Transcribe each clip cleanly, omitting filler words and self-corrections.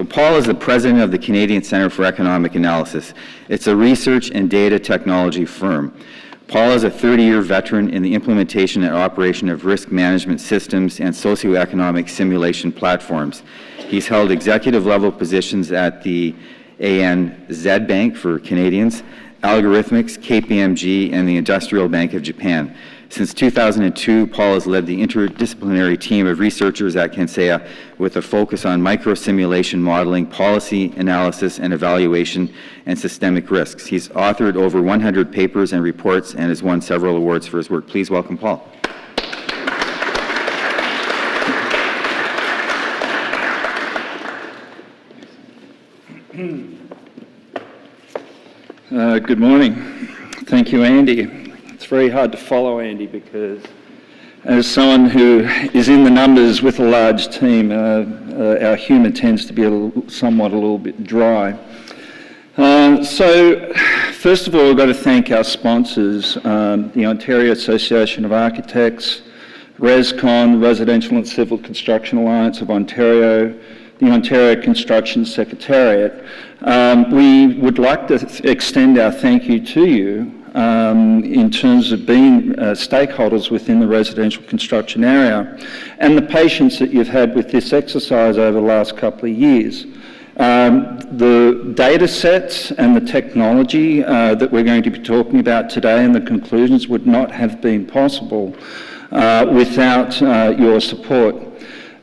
So Paul is the president of the Canadian Centre for Economic Analysis. It's a research and data technology firm. Paul is a 30-year veteran in the implementation and operation of risk management systems and socioeconomic simulation platforms. He's held executive-level positions at the ANZ Bank for Canadians, Algorithmics, Cmhc, and the Industrial Bank of Japan. Since 2002, Paul has led the interdisciplinary team of researchers at CANCEA with a focus on micro-simulation modeling, policy analysis and evaluation, and systemic risks. He's authored over 100 papers and reports and has won several awards for his work. Please welcome Paul. Good morning. Thank you, Andy. It's very hard to follow Andy because as someone who is in the numbers with a large team, our humour tends to be somewhat a little bit dry. So first of all, we've got to thank our sponsors, the Ontario Association of Architects, ResCon, the Residential and Civil Construction Alliance of Ontario, the Ontario Construction Secretariat. We would like to extend our thank you to you in terms of being stakeholders within the residential construction area and the patience that you've had with this exercise over the last couple of years. The data sets and the technology that we're going to be talking about today and the conclusions would not have been possible without your support.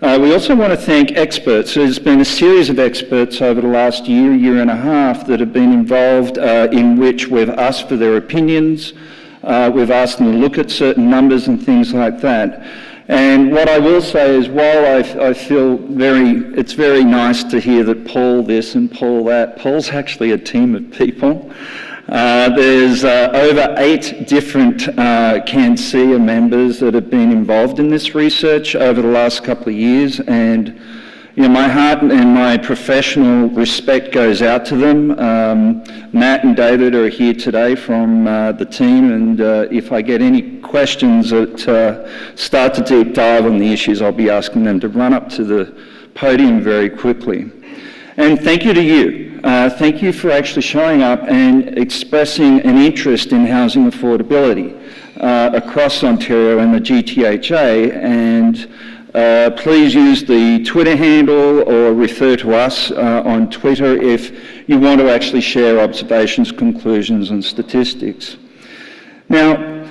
We also want to thank experts. There's been a series of experts over the last year and a half that have been involved in which we've asked for their opinions, we've asked them to look at certain numbers and things like that. And what I will say is while I feel it's very nice to hear that Paul this and Paul that, Paul's actually a team of people. There's over 8 different CANCEA members that have been involved in this research over the last couple of years, and you know, my heart and my professional respect goes out to them. Matt and David are here today from the team, and if I get any questions that start to deep dive on the issues, I'll be asking them to run up to the podium very quickly. And thank you to you. Thank you for actually showing up and expressing an interest in housing affordability across Ontario and the GTHA. And please use the Twitter handle or refer to us on Twitter if you want to actually share observations, conclusions, and statistics. Now,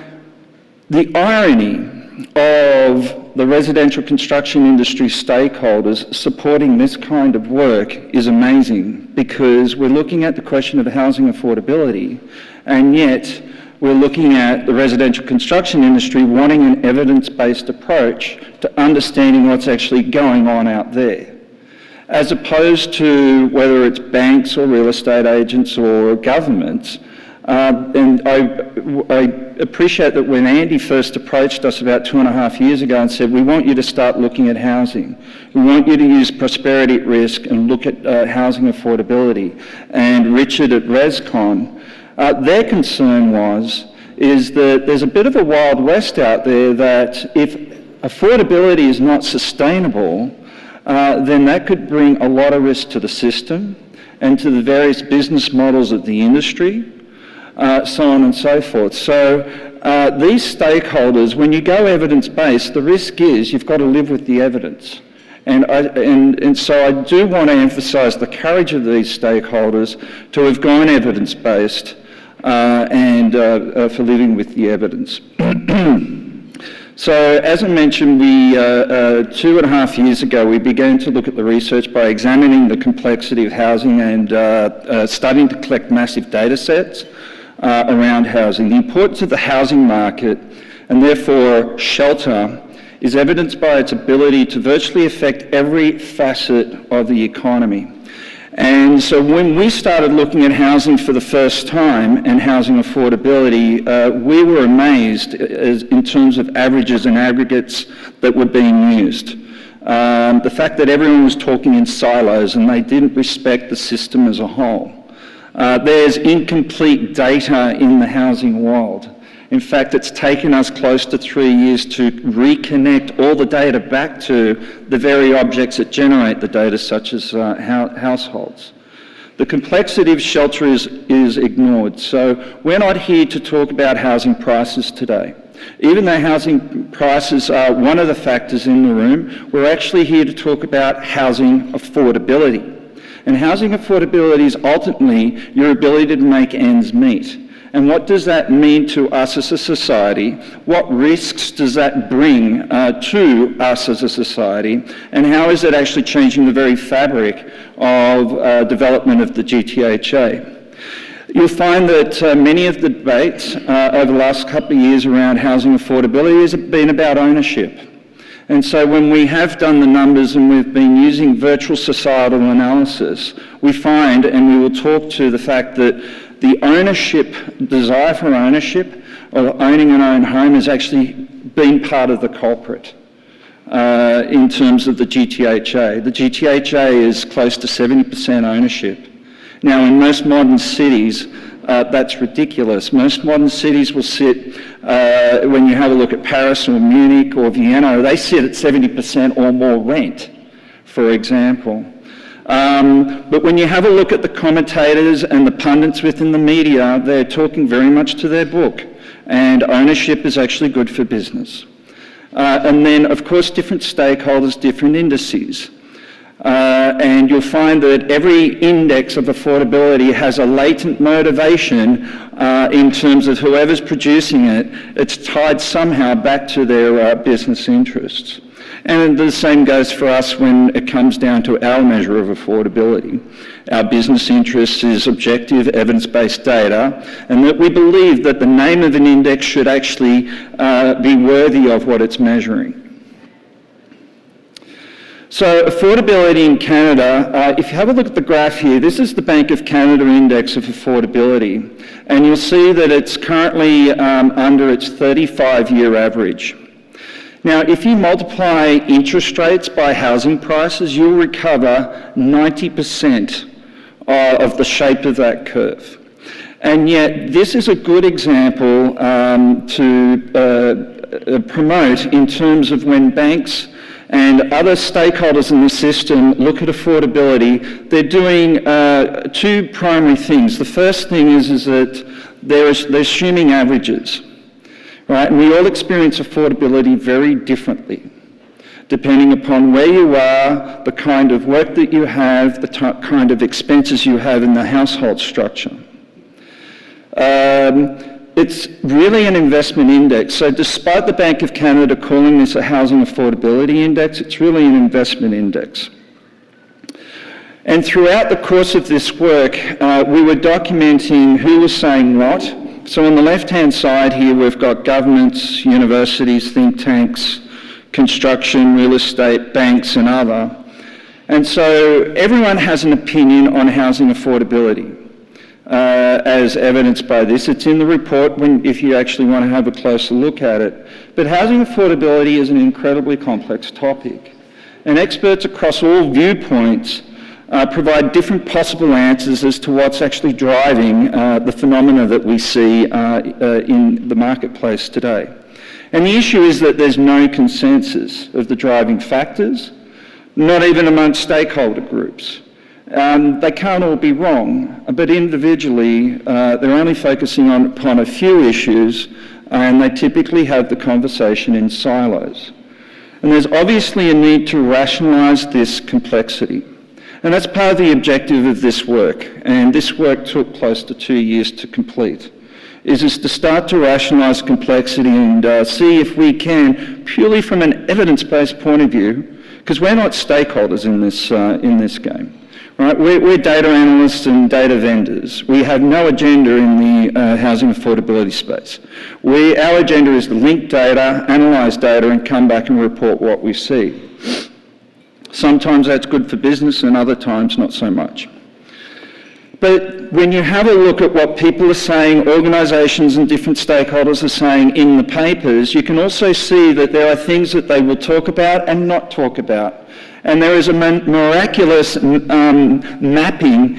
the irony of the residential construction industry stakeholders supporting this kind of work is amazing, because we're looking at the question of housing affordability, and yet we're looking at the residential construction industry wanting an evidence-based approach to understanding what's actually going on out there, as opposed to whether it's banks or real estate agents or governments. And I appreciate that when Andy first approached us about 2.5 years ago and said, we want you to start looking at housing. We want you to use prosperity at risk and look at housing affordability. And Richard at ResCon, their concern is that there's a bit of a Wild West out there that if affordability is not sustainable, then that could bring a lot of risk to the system and to the various business models of the industry. So on and so forth. So these stakeholders, when you go evidence-based, the risk is you've got to live with the evidence. And so I do want to emphasise the courage of these stakeholders to have gone evidence-based and for living with the evidence. So as I mentioned, 2.5 years ago, we began to look at the research by examining the complexity of housing and starting to collect massive data sets around housing. The importance of the housing market, and therefore shelter, is evidenced by its ability to virtually affect every facet of the economy. And so when we started looking at housing for the first time and housing affordability, we were amazed in terms of averages and aggregates that were being used. The fact that everyone was talking in silos and they didn't respect the system as a whole. There's incomplete data in the housing world. In fact, it's taken us close to 3 years to reconnect all the data back to the very objects that generate the data, such as households. The complexity of shelter is ignored. So we're not here to talk about housing prices today. Even though housing prices are one of the factors in the room, we're actually here to talk about housing affordability. And housing affordability is ultimately your ability to make ends meet. And what does that mean to us as a society? What risks does that bring to us as a society? And how is it actually changing the very fabric of development of the GTHA? You'll find that many of the debates over the last couple of years around housing affordability has been about ownership. And so when we have done the numbers and we've been using virtual societal analysis, we find, and we will talk to the fact that the desire for ownership or owning an own home has actually been part of the culprit in terms of the GTHA. The GTHA is close to 70% ownership. Now, in most modern cities, that's ridiculous. Most modern cities will sit, when you have a look at Paris or Munich or Vienna, they sit at 70% or more rent, for example. But when you have a look at the commentators and the pundits within the media, they're talking very much to their book. And ownership is actually good for business. And then, of course, different stakeholders, different indices. And you'll find that every index of affordability has a latent motivation in terms of whoever's producing it. It's tied somehow back to their business interests. And the same goes for us when it comes down to our measure of affordability. Our business interest is objective, evidence-based data, and that we believe that the name of an index should actually be worthy of what it's measuring. So affordability in Canada, if you have a look at the graph here, this is the Bank of Canada Index of Affordability, and you'll see that it's currently under its 35-year average. Now, if you multiply interest rates by housing prices, you'll recover 90% of the shape of that curve. And yet, this is a good example to promote in terms of when banks and other stakeholders in the system look at affordability. They're doing two primary things. The first thing is that they're assuming averages. Right, and we all experience affordability very differently, depending upon where you are, the kind of work that you have, the kind of expenses you have in the household structure. It's really an investment index. So despite the Bank of Canada calling this a housing affordability index, it's really an investment index. And throughout the course of this work, we were documenting who was saying what. So on the left-hand side here, we've got governments, universities, think tanks, construction, real estate, banks, and other. And so everyone has an opinion on housing affordability, as evidenced by this. It's in the report if you actually want to have a closer look at it. But housing affordability is an incredibly complex topic. And experts across all viewpoints provide different possible answers as to what's actually driving the phenomena that we see in the marketplace today. And the issue is that there's no consensus of the driving factors, not even amongst stakeholder groups. They can't all be wrong, but individually they're only focusing upon a few issues, and they typically have the conversation in silos. And there's obviously a need to rationalise this complexity. And that's part of the objective of this work, and this work took close to 2 years to complete, is to start to rationalise complexity and see if we can, purely from an evidence-based point of view, because we're not stakeholders in this game. Right? We're data analysts and data vendors. We have no agenda in the housing affordability space. Our agenda is to link data, analyse data, and come back and report what we see. Sometimes that's good for business and other times not so much. But when you have a look at what people are saying, organisations and different stakeholders are saying in the papers, you can also see that there are things that they will talk about and not talk about. And there is a miraculous mapping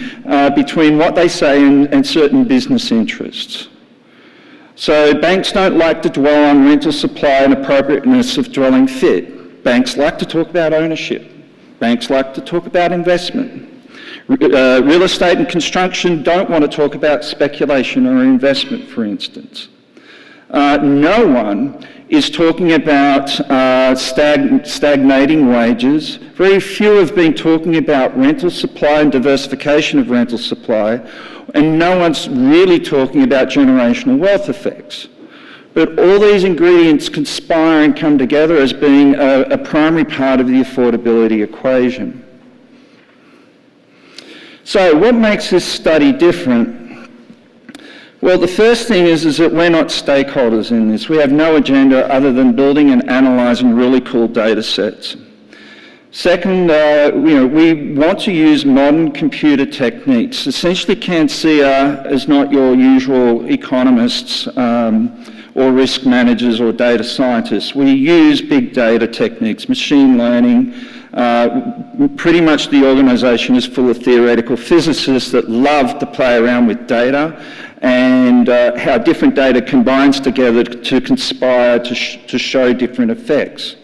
between what they say and certain business interests. So banks don't like to dwell on rental supply and appropriateness of dwelling fit. Banks like to talk about ownership. Banks like to talk about investment. Real estate and construction don't want to talk about speculation or investment, for instance. No one is talking about stagnating wages. Very few have been talking about rental supply and diversification of rental supply, and no one's really talking about generational wealth effects. But all these ingredients conspire and come together as being a primary part of the affordability equation. So what makes this study different? Well, the first thing is that we're not stakeholders in this. We have no agenda other than building and analysing really cool data sets. Second, we want to use modern computer techniques. Essentially, CANCEA is not your usual economists or risk managers or data scientists. We use big data techniques, machine learning. Pretty much the organisation is full of theoretical physicists that love to play around with data and how different data combines together to conspire to show different effects.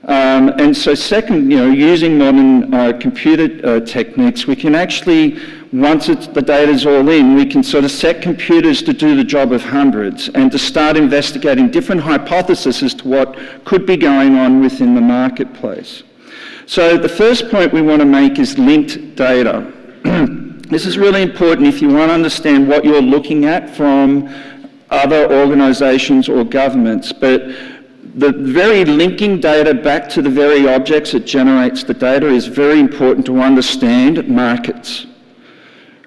And so second, using modern computer techniques, we can actually, once the data's all in, we can sort of set computers to do the job of hundreds and to start investigating different hypotheses as to what could be going on within the marketplace. So the first point we want to make is linked data. This is really important if you want to understand what you're looking at from other organisations or governments, but the very linking data back to the very objects that generates the data is very important to understand markets,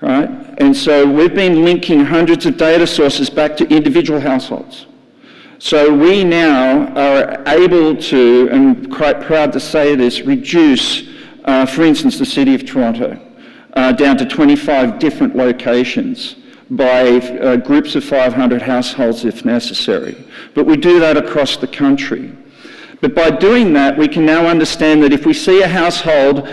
right? And so we've been linking hundreds of data sources back to individual households. So we now are able to, and quite proud to say this, reduce, for instance, the City of Toronto down to 25 different locations by groups of 500 households if necessary. But we do that across the country. But by doing that, we can now understand that if we see a household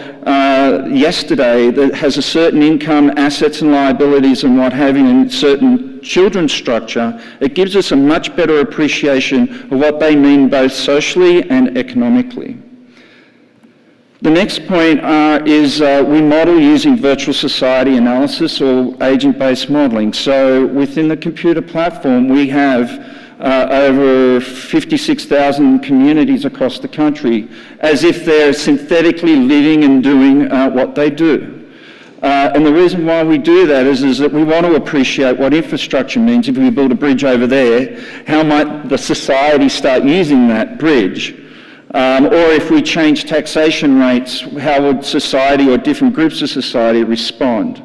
yesterday that has a certain income, assets and liabilities and what have you, and certain children's structure, it gives us a much better appreciation of what they mean both socially and economically. The next point is we model using virtual society analysis or agent-based modelling. So within the computer platform, we have over 56,000 communities across the country, as if they're synthetically living and doing what they do. And the reason why we do that is that we want to appreciate what infrastructure means. If we build a bridge over there, how might the society start using that bridge? Or if we change taxation rates, how would society or different groups of society respond?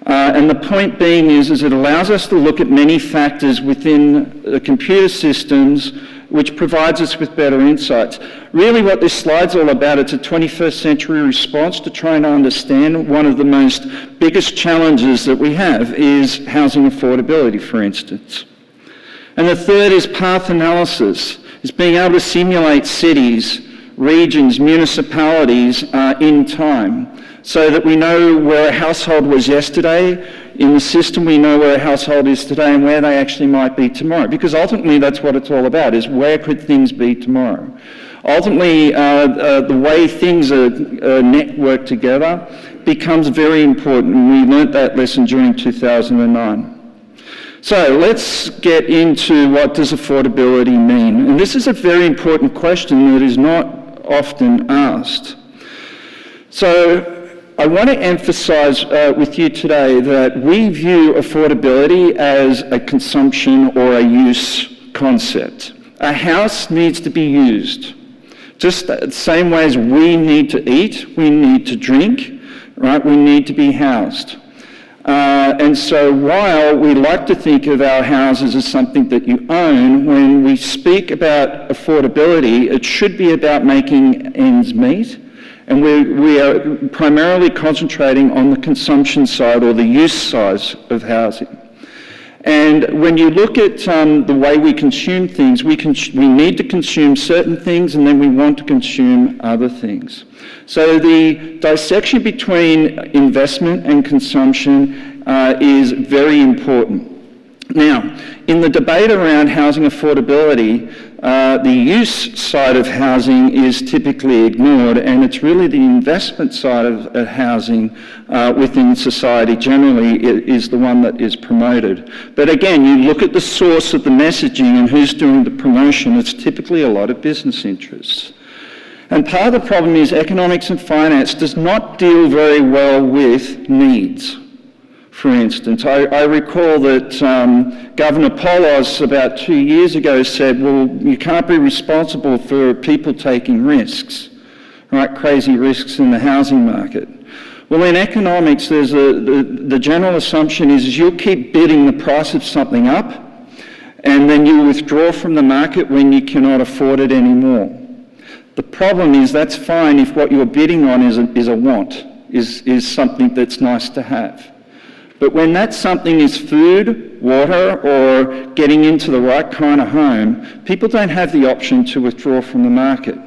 And the point being is it allows us to look at many factors within the computer systems, which provides us with better insights. Really what this slide's all about, it's a 21st century response to trying to understand one of the most biggest challenges that we have is housing affordability, for instance. And the third is path analysis. Is being able to simulate cities, regions, municipalities in time so that we know where a household was yesterday. In the system, we know where a household is today and where they actually might be tomorrow. Because ultimately, that's what it's all about, is where could things be tomorrow? Ultimately, the way things are networked together becomes very important. And we learnt that lesson during 2009. So let's get into what does affordability mean. And this is a very important question that is not often asked. So I want to emphasise with you today that we view affordability as a consumption or a use concept. A house needs to be used. Just the same way as we need to eat, we need to drink, right? We need to be housed. And so while we like to think of our houses as something that you own, when we speak about affordability, it should be about making ends meet. And we are primarily concentrating on the consumption side or the use side of housing. And when you look at the way we consume things, we need to consume certain things and then we want to consume other things. So the dissection between investment and consumption is very important. Now, in the debate around housing affordability, the use side of housing is typically ignored, and it's really the investment side of housing within society generally is the one that is promoted. But again, you look at the source of the messaging and who's doing the promotion, it's typically a lot of business interests. And part of the problem is economics and finance does not deal very well with needs. For instance, I recall that Governor Polos about 2 years ago said, well, you can't be responsible for people taking risks, right? Crazy risks in the housing market. Well, in economics, there's the general assumption is you'll keep bidding the price of something up, and then you withdraw from the market when you cannot afford it anymore. The problem is that's fine if what you're bidding on is a want, is something that's nice to have. But when that something is food, water, or getting into the right kind of home, people don't have the option to withdraw from the market.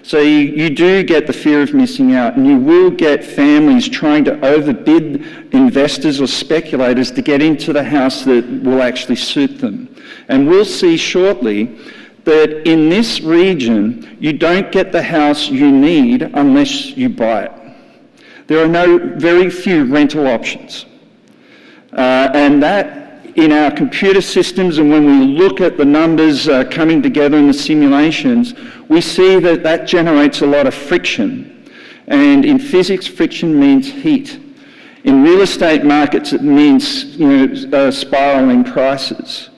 So you do get the fear of missing out, and you will get families trying to overbid investors or speculators to get into the house that will actually suit them. And we'll see shortly that in this region, you don't get the house you need unless you buy it. There are very few rental options. And that, in our computer systems, and when we look at the numbers coming together in the simulations, we see that that generates a lot of friction. And in physics, friction means heat. In real estate markets, it means spiraling prices.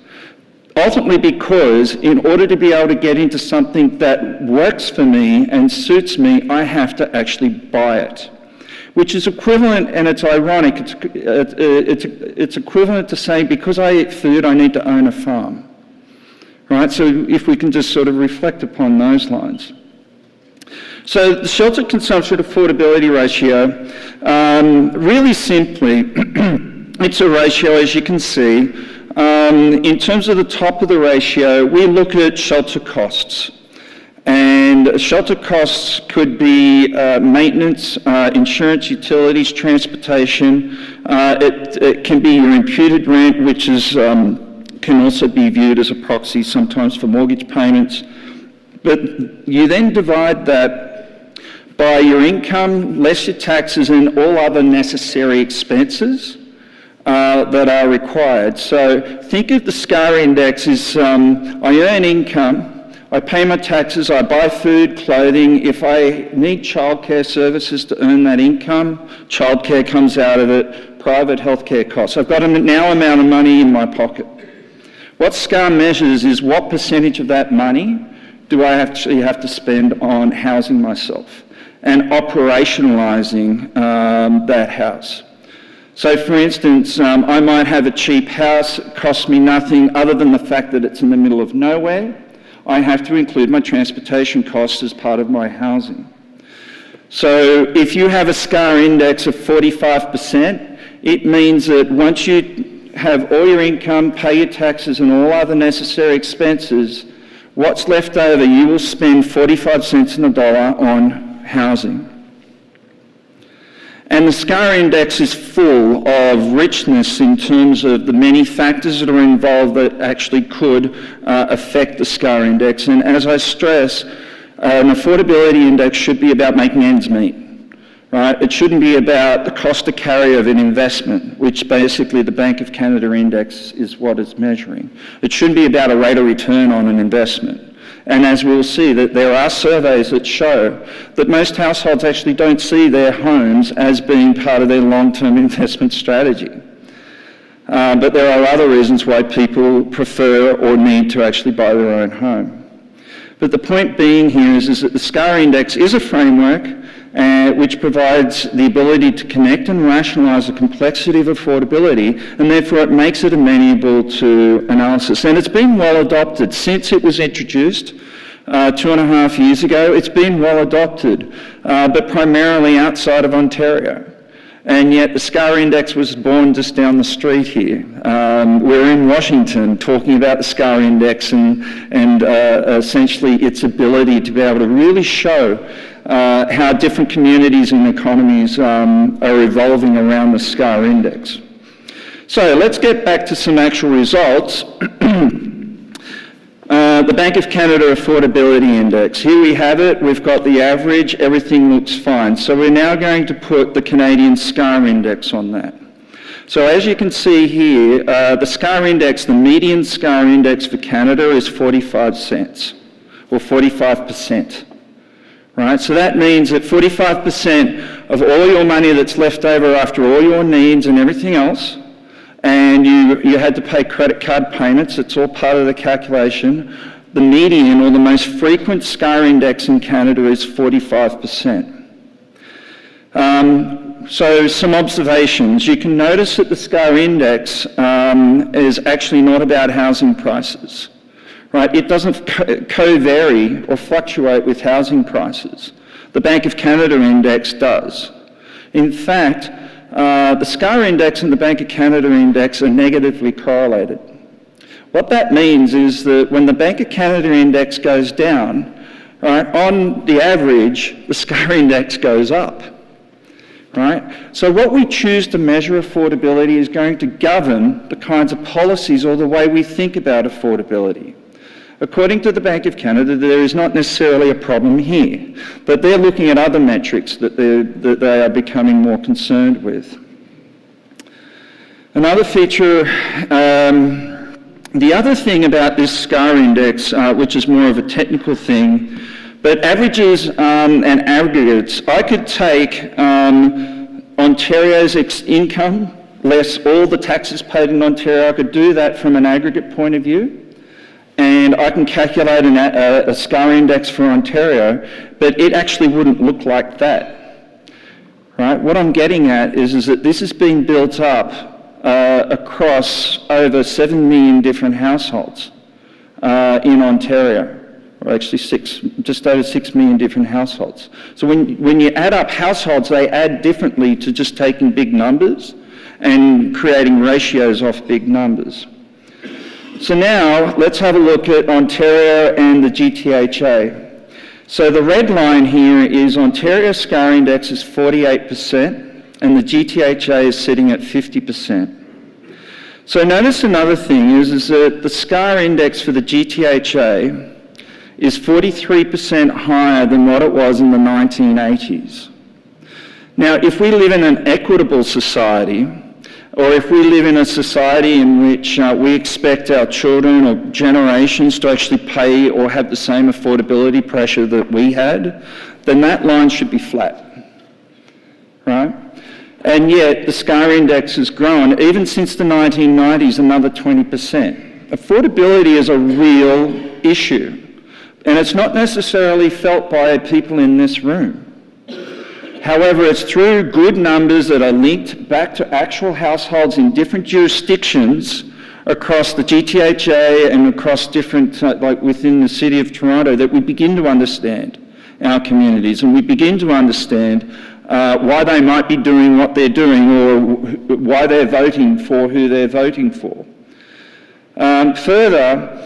Ultimately because in order to be able to get into something that works for me and suits me, I have to actually buy it. Which is equivalent, and it's ironic, it's equivalent to saying because I eat food, I need to own a farm. Right? So if we can just sort of reflect upon those lines. So the shelter consumption affordability ratio, really simply, it's a ratio, as you can see. In terms of the top of the ratio, we look at shelter costs. And shelter costs could be maintenance, insurance, utilities, transportation. It can be your imputed rent, which is, can also be viewed as a proxy sometimes for mortgage payments. But you then divide that by your income, less your taxes and all other necessary expenses that are required. So think of the SCAR index as I earn income, I pay my taxes, I buy food, clothing. If I need childcare services to earn that income, childcare comes out of it, private healthcare costs. I've got a now amount of money in my pocket. What SCAR measures is what percentage of that money do I actually have to spend on housing myself and operationalising that house. So for instance, I might have a cheap house, it costs me nothing other than the fact that it's in the middle of nowhere. I have to include my transportation costs as part of my housing. So if you have a SCAR index of 45%, it means that once you have all your income, pay your taxes and all other necessary expenses, what's left over, you will spend 45 cents in the dollar on housing. And the SCAR index is full of richness in terms of the many factors that are involved that actually could affect the SCAR index. And as I stress, an affordability index should be about making ends meet, right? It shouldn't be about the cost to carry of an investment, which basically the Bank of Canada index is what it's measuring. It shouldn't be about a rate of return on an investment. And as we'll see, that there are surveys that show that most households actually don't see their homes as being part of their long-term investment strategy. But there are other reasons why people prefer or need to actually buy their own home. But the point being here is that the SCAR index is a framework which provides the ability to connect and rationalise the complexity of affordability, and therefore it makes it amenable to analysis. And it's been well adopted since it was introduced 2.5 years ago. It's been well adopted, but primarily outside of Ontario. And yet the SCAR index was born just down the street here. We're in Washington talking about the SCAR index and essentially its ability to be able to really show how different communities and economies are evolving around the SCAR index. So let's get back to some actual results. The Bank of Canada Affordability Index. Here we have it. We've got the average. Everything looks fine. So we're now going to put the Canadian SCAR index on that. So as you can see here, the SCAR index, the median SCAR index for Canada is 45 cents, or 45%. Right? So that means that 45% of all your money that's left over after all your needs and everything else, and you had to pay credit card payments, it's all part of the calculation. The median, or the most frequent SCAR index in Canada, is 45%. So some observations. You can notice that the SCAR index is actually not about housing prices. Right? It doesn't co-vary or fluctuate with housing prices. The Bank of Canada index does. In fact, the SCAR index and the Bank of Canada index are negatively correlated. What that means is that when the Bank of Canada index goes down, right, on the average, the SCAR index goes up. Right? So what we choose to measure affordability is going to govern the kinds of policies or the way we think about affordability. According to the Bank of Canada, there is not necessarily a problem here, but they're looking at other metrics that they are becoming more concerned with. Another feature, the other thing about this SCAR index, which is more of a technical thing, but averages and aggregates, I could take Ontario's income less all the taxes paid in Ontario. I could do that from an aggregate point of view. And I can calculate a SCAR index for Ontario, but it actually wouldn't look like that. Right? What I'm getting at is that this is being built up across over 7 million different households in Ontario, or actually just over 6 million different households. So when you add up households, they add differently to just taking big numbers and creating ratios off big numbers. So now, let's have a look at Ontario and the GTHA. So the red line here is Ontario's SCAR index is 48%, and the GTHA is sitting at 50%. So notice another thing is that the SCAR index for the GTHA is 43% higher than what it was in the 1980s. Now, if we live in an equitable society, or if we live in a society in which we expect our children or generations to actually pay or have the same affordability pressure that we had, then that line should be flat, right? And yet the SCAR index has grown, even since the 1990s, another 20%. Affordability is a real issue, and it's not necessarily felt by people in this room. However, it's through good numbers that are linked back to actual households in different jurisdictions across the GTHA and across different, like within the city of Toronto, that we begin to understand our communities, and we begin to understand why they might be doing what they're doing, or why they're voting for who they're voting for. Further,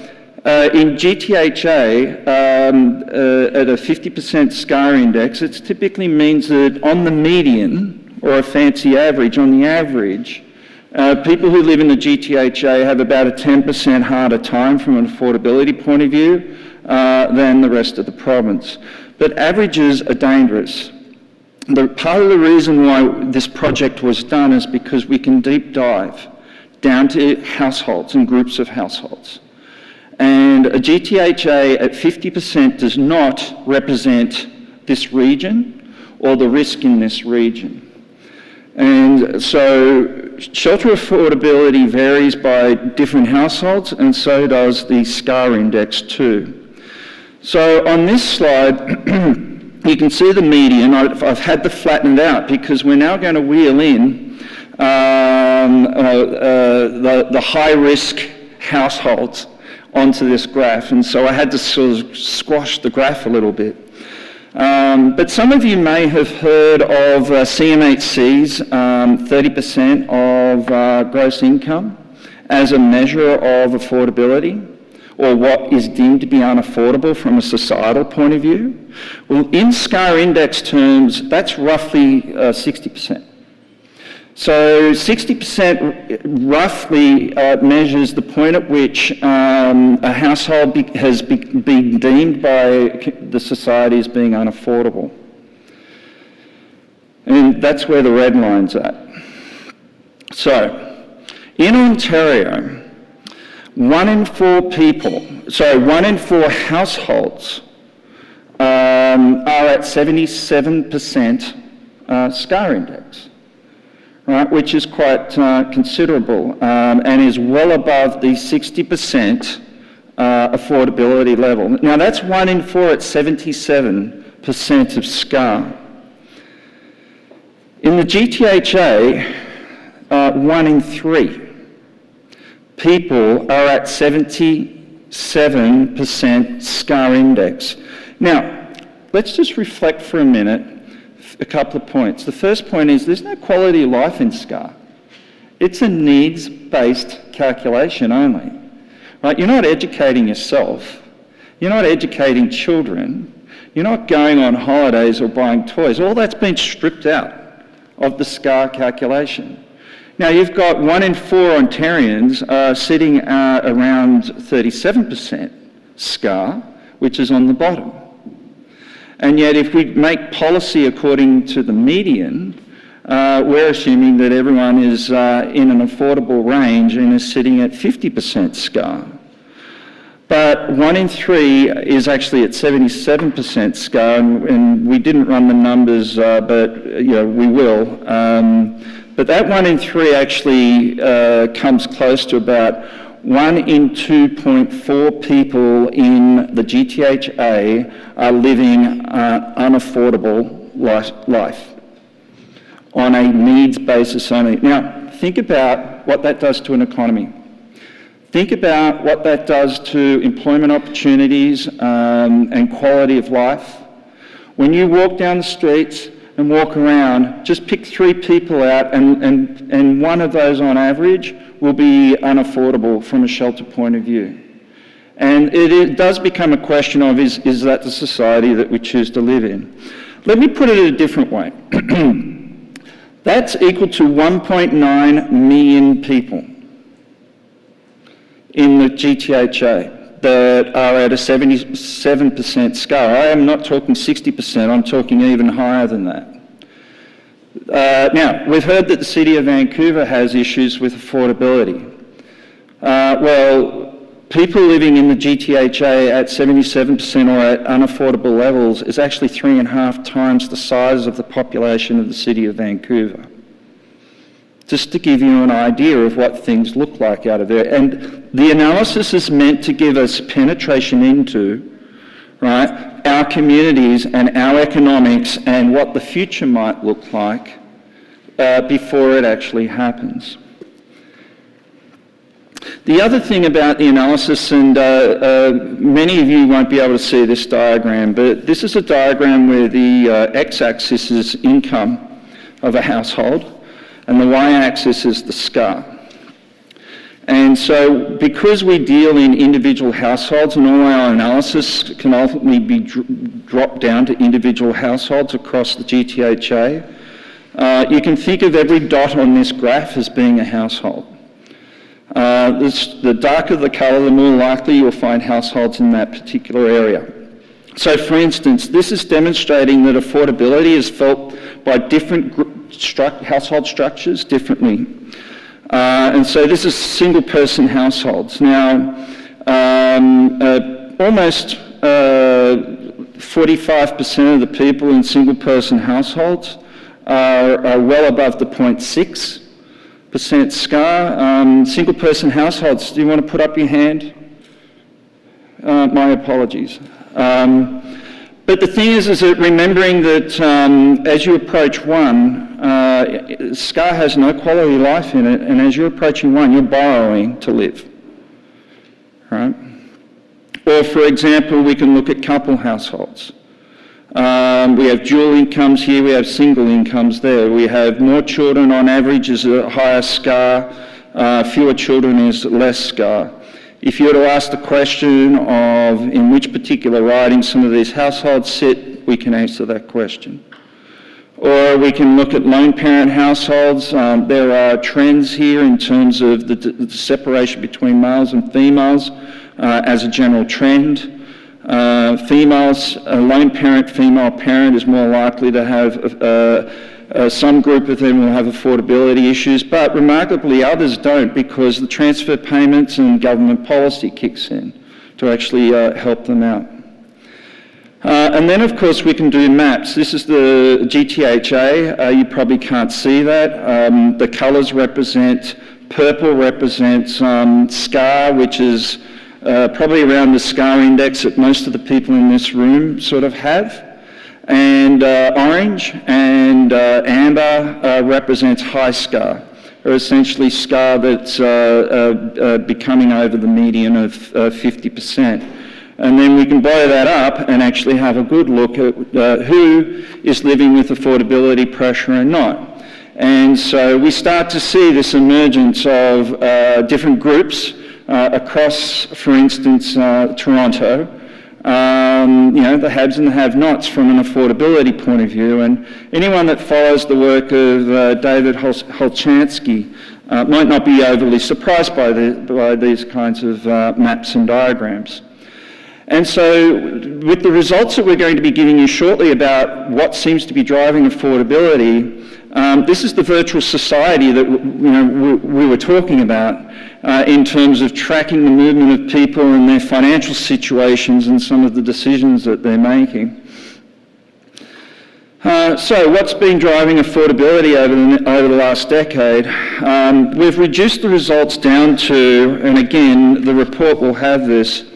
in GTHA, at a 50% SCAR index, it typically means that on the median, or a fancy average, on the average, people who live in the GTHA have about a 10% harder time from an affordability point of view than the rest of the province. But averages are dangerous. Part of the reason why this project was done is because we can deep dive down to households and groups of households. And a GTHA at 50% does not represent this region or the risk in this region. And so shelter affordability varies by different households, and so does the SCAR index too. So on this slide, you can see the median. I've had to flatten it out because we're now going to wheel in the high-risk households onto this graph, and so I had to sort of squash the graph a little bit. But some of you may have heard of Cmhc's 30% of gross income as a measure of affordability, or what is deemed to be unaffordable from a societal point of view. Well, in SCAR index terms, that's roughly 60%. So 60% roughly measures the point at which a household has been deemed by the society as being unaffordable. And that's where the red line's at. So, in Ontario, 1 in 4 households are at 77% SCAR index, right, which is quite considerable and is well above the 60% affordability level. Now, that's 1 in 4 at 77% of SCAR. In the GTHA, 1 in 3 people are at 77% SCAR index. Now, let's just reflect for a minute a couple of points. The first point is there's no quality of life in SCAR. It's a needs-based calculation only. Right? You're not educating yourself. You're not educating children. You're not going on holidays or buying toys. All that's been stripped out of the SCAR calculation. Now, you've got 1 in 4 Ontarians sitting around 37% SCAR, which is on the bottom. And yet, if we make policy according to the median, we're assuming that everyone is in an affordable range and is sitting at 50% SCAR. But 1 in 3 is actually at 77% SCAR, and we didn't run the numbers, but we will. But that 1 in 3 actually comes close to about 1 in 2.4 people in the GTHA are living unaffordable life on a needs basis only. Now, think about what that does to an economy. Think about what that does to employment opportunities and quality of life. When you walk down the streets and walk around, just pick 3 people out and one of those on average will be unaffordable from a shelter point of view. And it does become a question of is that the society that we choose to live in? Let me put it a different way. That's equal to 1.9 million people in the GTHA that are at a 77% SCAR. I am not talking 60%, I'm talking even higher than that. Now, we've heard that the City of Vancouver has issues with affordability. Well, people living in the GTHA at 77% or at unaffordable levels is actually 3.5 times the size of the population of the City of Vancouver. Just to give you an idea of what things look like out of there. And the analysis is meant to give us penetration into, right, our communities and our economics and what the future might look like before it actually happens. The other thing about the analysis, and many of you won't be able to see this diagram, but this is a diagram where the x-axis is income of a household, and the y-axis is the SCAR. And so because we deal in individual households and all our analysis can ultimately be dropped down to individual households across the GTHA, you can think of every dot on this graph as being a household. The darker the colour, the more likely you'll find households in that particular area. So for instance, this is demonstrating that affordability is felt by different household structures differently. And so this is single-person households. Now, almost 45% of the people in single-person households are well above the 0.6% SCAR. Single-person households, do you want to put up your hand? My apologies. But the thing is that remembering that as you approach 1, SCAR has no quality of life in it, and as you're approaching 1, you're borrowing to live, right? Or for example, we can look at couple households. We have dual incomes here, we have single incomes there. We have more children on average is a higher SCAR, fewer children is less SCAR. If you were to ask the question of in which particular riding some of these households sit, we can answer that question. Or we can look at lone parent households. There are trends here in terms of the separation between males and females as a general trend. Females, a lone parent, female parent is more likely to have, some group of them will have affordability issues, but remarkably others don't, because the transfer payments and government policy kicks in to actually help them out. And then, of course, we can do maps. This is the GTHA. You probably can't see that. The colours represent, purple represents SCAR, which is probably around the SCAR index that most of the people in this room sort of have. And orange and amber represents high SCAR, or essentially SCAR that's becoming over the median of 50%. And then we can blow that up and actually have a good look at who is living with affordability pressure and not. And so we start to see this emergence of different groups across, for instance, Toronto, the haves and the have-nots from an affordability point of view. And anyone that follows the work of David Holchansky might not be overly surprised by these kinds of maps and diagrams. And so with the results that we're going to be giving you shortly about what seems to be driving affordability, this is the virtual society that we were talking about in terms of tracking the movement of people and their financial situations and some of the decisions that they're making. So what's been driving affordability over the last decade? We've reduced the results down to, and again, the report will have this,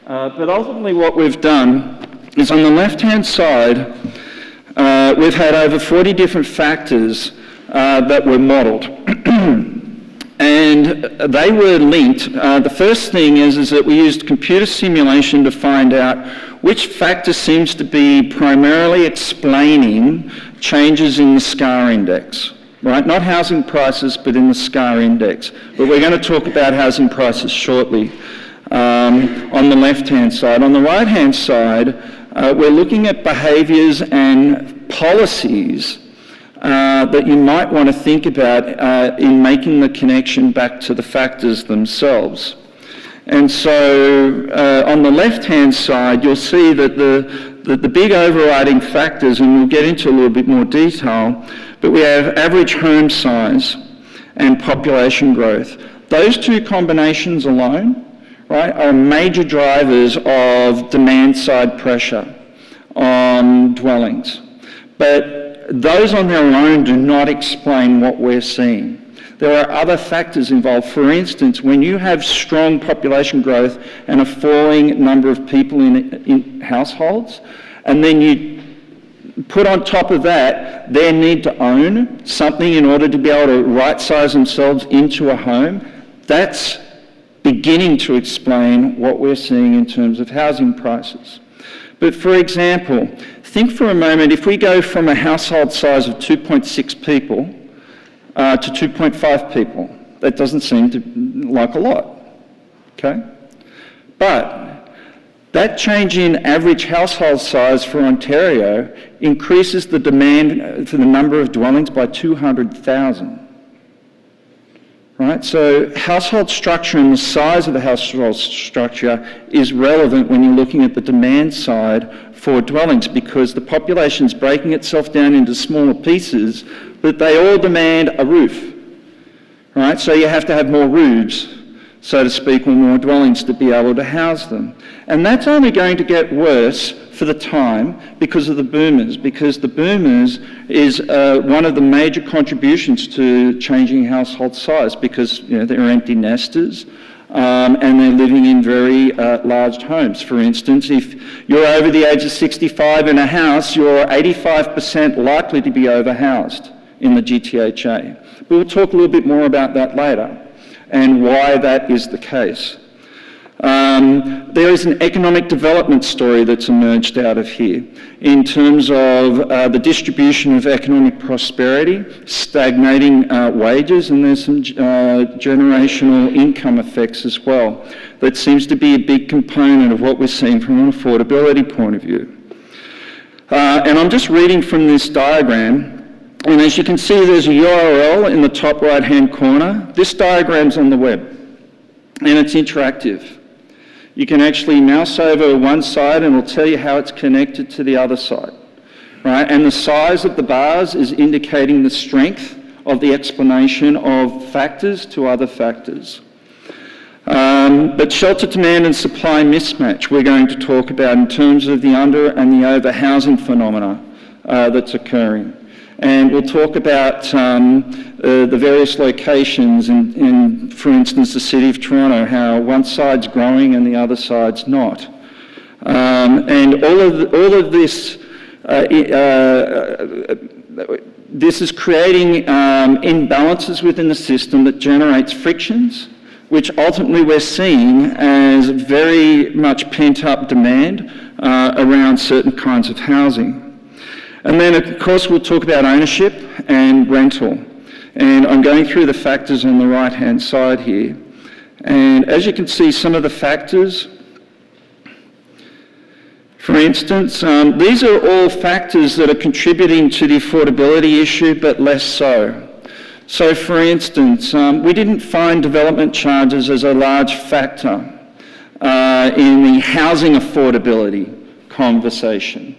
but ultimately what we've done is on the left-hand side, we've had over 40 different factors that were modelled. And they were linked. The first thing is that we used computer simulation to find out which factor seems to be primarily explaining changes in the SCAR index. Right? Not housing prices, but in the SCAR index. But we're going to talk about housing prices shortly. On the left-hand side. On the right-hand side, we're looking at behaviours and policies that you might want to think about in making the connection back to the factors themselves. And so on the left-hand side, you'll see that the big overriding factors, and we'll get into a little bit more detail, but we have average home size and population growth. Those two combinations alone, right, are major drivers of demand-side pressure on dwellings. But those on their own do not explain what we're seeing. There are other factors involved. For instance, when you have strong population growth and a falling number of people in households, and then you put on top of that their need to own something in order to be able to right-size themselves into a home, that's beginning to explain what we're seeing in terms of housing prices. But for example, think for a moment, if we go from a household size of 2.6 people to 2.5 people, that doesn't seem to like a lot, okay? But that change in average household size for Ontario increases the demand for the number of dwellings by 200,000. Right, so household structure and the size of the household structure is relevant when you're looking at the demand side for dwellings, because the population's breaking itself down into smaller pieces, but they all demand a roof. Right, so you have to have more roofs, so to speak, or more dwellings to be able to house them. And that's only going to get worse for the time because of the boomers, because the boomers is one of the major contributions to changing household size, because they're empty nesters and they're living in very large homes. For instance, if you're over the age of 65 in a house, you're 85% likely to be overhoused in the GTHA. But we'll talk a little bit more about that later and why that is the case. There is an economic development story that's emerged out of here in terms of the distribution of economic prosperity, stagnating wages, and there's some generational income effects as well. That seems to be a big component of what we're seeing from an affordability point of view. And I'm just reading from this diagram, and as you can see, there's a URL in the top right-hand corner. This diagram's on the web, and it's interactive. You can actually mouse over one side and it'll tell you how it's connected to the other side, right? And the size of the bars is indicating the strength of the explanation of factors to other factors. But shelter demand and supply mismatch we're going to talk about in terms of the under and the over housing phenomena that's occurring. And we'll talk about the various locations in, for instance, the City of Toronto, how one side's growing and the other side's not. And all of this, this is creating imbalances within the system that generates frictions, which ultimately we're seeing as very much pent-up demand around certain kinds of housing. And then, of course, we'll talk about ownership and rental. And I'm going through the factors on the right-hand side here. And as you can see, some of the factors, for instance, these are all factors that are contributing to the affordability issue, but less so. So, for instance, we didn't find development charges as a large factor in the housing affordability conversation,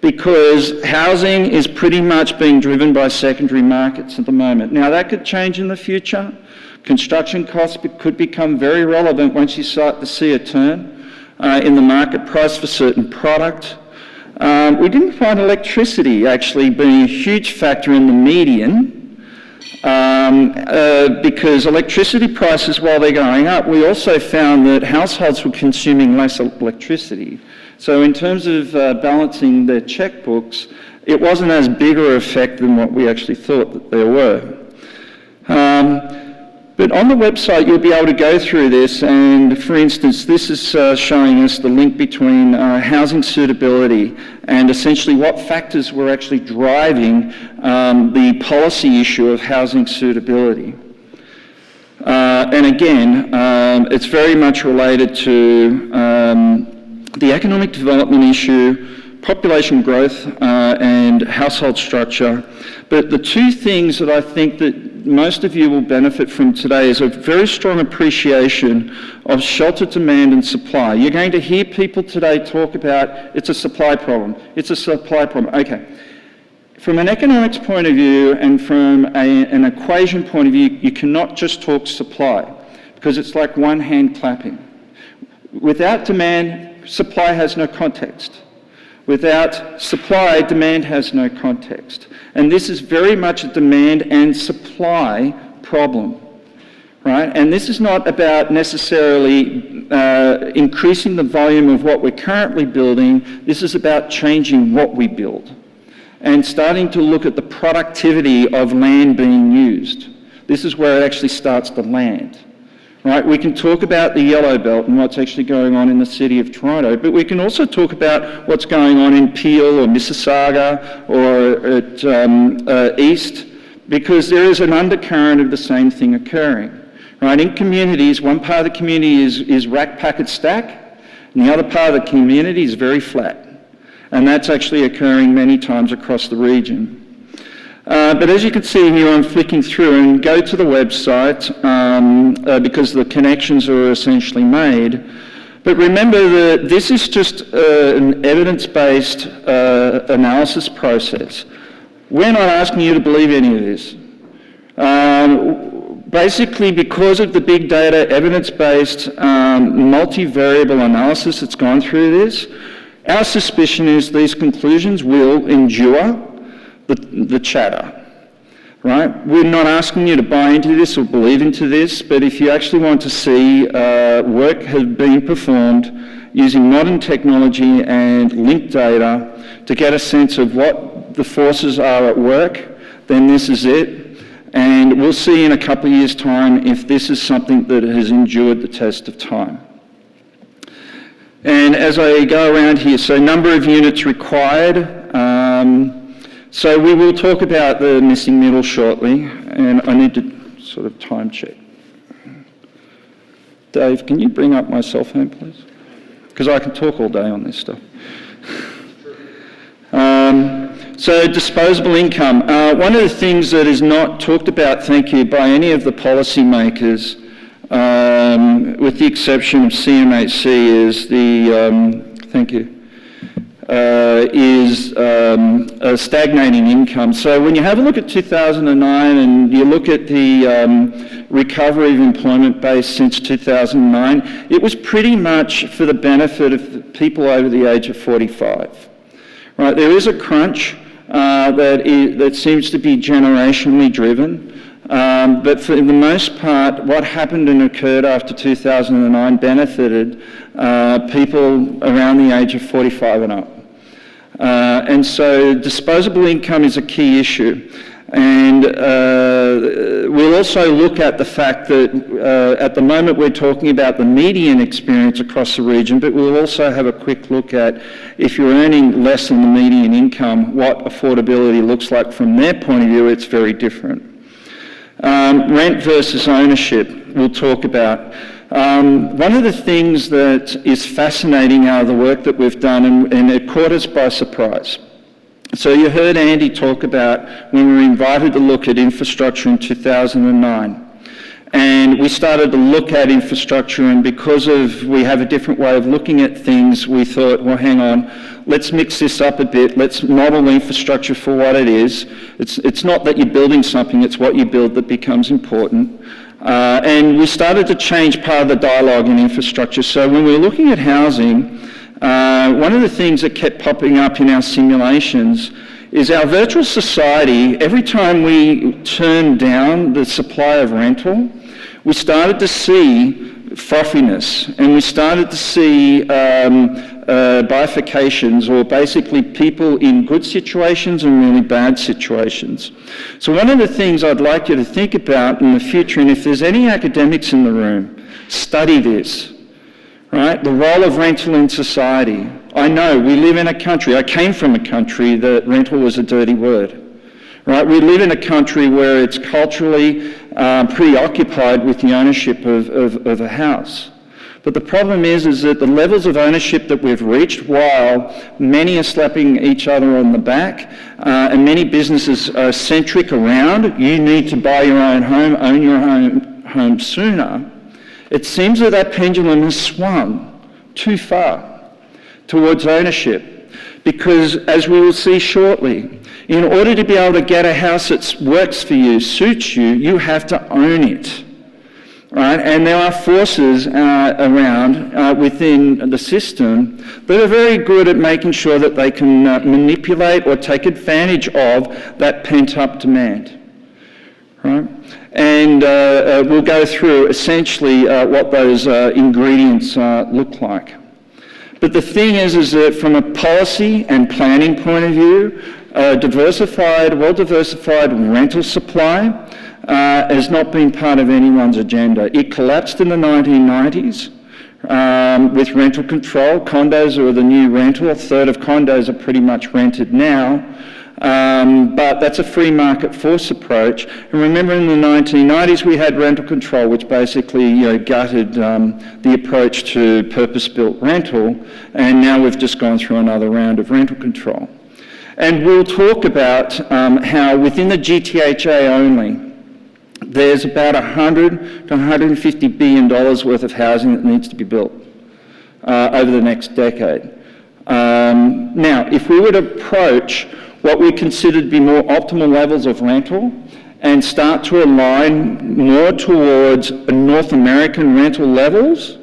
because housing is pretty much being driven by secondary markets at the moment. Now, that could change in the future. Construction costs could become very relevant once you start to see a turn in the market price for certain product. We didn't find electricity actually being a huge factor in the median, because electricity prices, while they're going up, we also found that households were consuming less electricity. So in terms of balancing their checkbooks, it wasn't as big an effect than what we actually thought that there were. But on the website, you'll be able to go through this, and for instance, this is showing us the link between housing suitability and essentially what factors were actually driving the policy issue of housing suitability. And again, it's very much related to the economic development issue, population growth, and household structure. But the two things that I think that most of you will benefit from today is a very strong appreciation of shelter demand and supply. You're going to hear people today talk about it's a supply problem. It's a supply problem. Okay. From an economics point of view and from an equation point of view, you cannot just talk supply, because it's like one hand clapping. Without demand, supply has no context. Without supply, demand has no context. And this is very much a demand and supply problem, right? And this is not about necessarily increasing the volume of what we're currently building. This is about changing what we build and starting to look at the productivity of land being used. This is where it actually starts to land. Right, we can talk about the Yellow Belt and what's actually going on in the City of Toronto, but we can also talk about what's going on in Peel or Mississauga or at East, because there is an undercurrent of the same thing occurring. Right, in communities, one part of the community is rack, packet, stack, and the other part of the community is very flat. And that's actually occurring many times across the region. But as you can see here, I'm flicking through, and go to the website because the connections are essentially made. But remember that this is just an evidence-based analysis process. We're not asking you to believe any of this. Basically, because of the big data, evidence-based, multivariable analysis that's gone through this, our suspicion is these conclusions will endure the chatter, right? We're not asking you to buy into this or believe into this, but if you actually want to see work has been performed using modern technology and linked data to get a sense of what the forces are at work, then this is it. And we'll see in a couple of years' time if this is something that has endured the test of time. And as I go around here, so number of units required. So we will talk about the missing middle shortly, and I need to sort of time check. Dave, can you bring up my cell phone, please? Because I can talk all day on this stuff. So disposable income. One of the things that is not talked about, thank you, by any of the policymakers, with the exception of CMHC, is stagnating income. So when you have a look at 2009 and you look at the recovery of employment base since 2009, it was pretty much for the benefit of people over the age of 45. Right, there is a crunch that seems to be generationally driven. But for the most part, what happened and occurred after 2009 benefited people around the age of 45 and up. And so disposable income is a key issue. And we'll also look at the fact that at the moment we're talking about the median experience across the region, but we'll also have a quick look at if you're earning less than the median income, what affordability looks like from their point of view. It's very different. Rent versus ownership, we'll talk about. One of the things that is fascinating out of the work that we've done, and it caught us by surprise. So you heard Andy talk about when we were invited to look at infrastructure in 2009. And we started to look at infrastructure, and because we have a different way of looking at things, we thought, well, hang on, let's mix this up a bit. Let's model infrastructure for what it is. It's not that you're building something, it's what you build that becomes important. And we started to change part of the dialogue in infrastructure. So when we were looking at housing, one of the things that kept popping up in our simulations is our virtual society. Every time we turned down the supply of rental, we started to see frothiness, and we started to see bifurcations, or basically people in good situations and really bad situations. So one of the things I'd like you to think about in the future, and if there's any academics in the room, study this. Right? The role of rental in society. I know we live in a country, I came from a country that rental was a dirty word. Right? We live in a country where it's culturally preoccupied with the ownership of a house. But the problem is that the levels of ownership that we've reached, while many are slapping each other on the back, and many businesses are centric around, you need to buy your own home, own your own home sooner, it seems that that pendulum has swung too far towards ownership, because as we will see shortly, in order to be able to get a house that works for you, suits you, you have to own it, right? And there are forces around within the system that are very good at making sure that they can manipulate or take advantage of that pent-up demand, right? And we'll go through essentially what those ingredients look like. But the thing is that from a policy and planning point of view, well-diversified rental supply has not been part of anyone's agenda. It collapsed in the 1990s with rental control. Condos are the new rental. A third of condos are pretty much rented now. But that's a free market force approach. And remember, in the 1990s we had rental control, which basically gutted the approach to purpose-built rental, and now we've just gone through another round of rental control. And we'll talk about how within the GTHA only, there's about $100 to $150 billion worth of housing that needs to be built over the next decade. Now, if we would approach what we consider to be more optimal levels of rental and start to align more towards North American rental levels,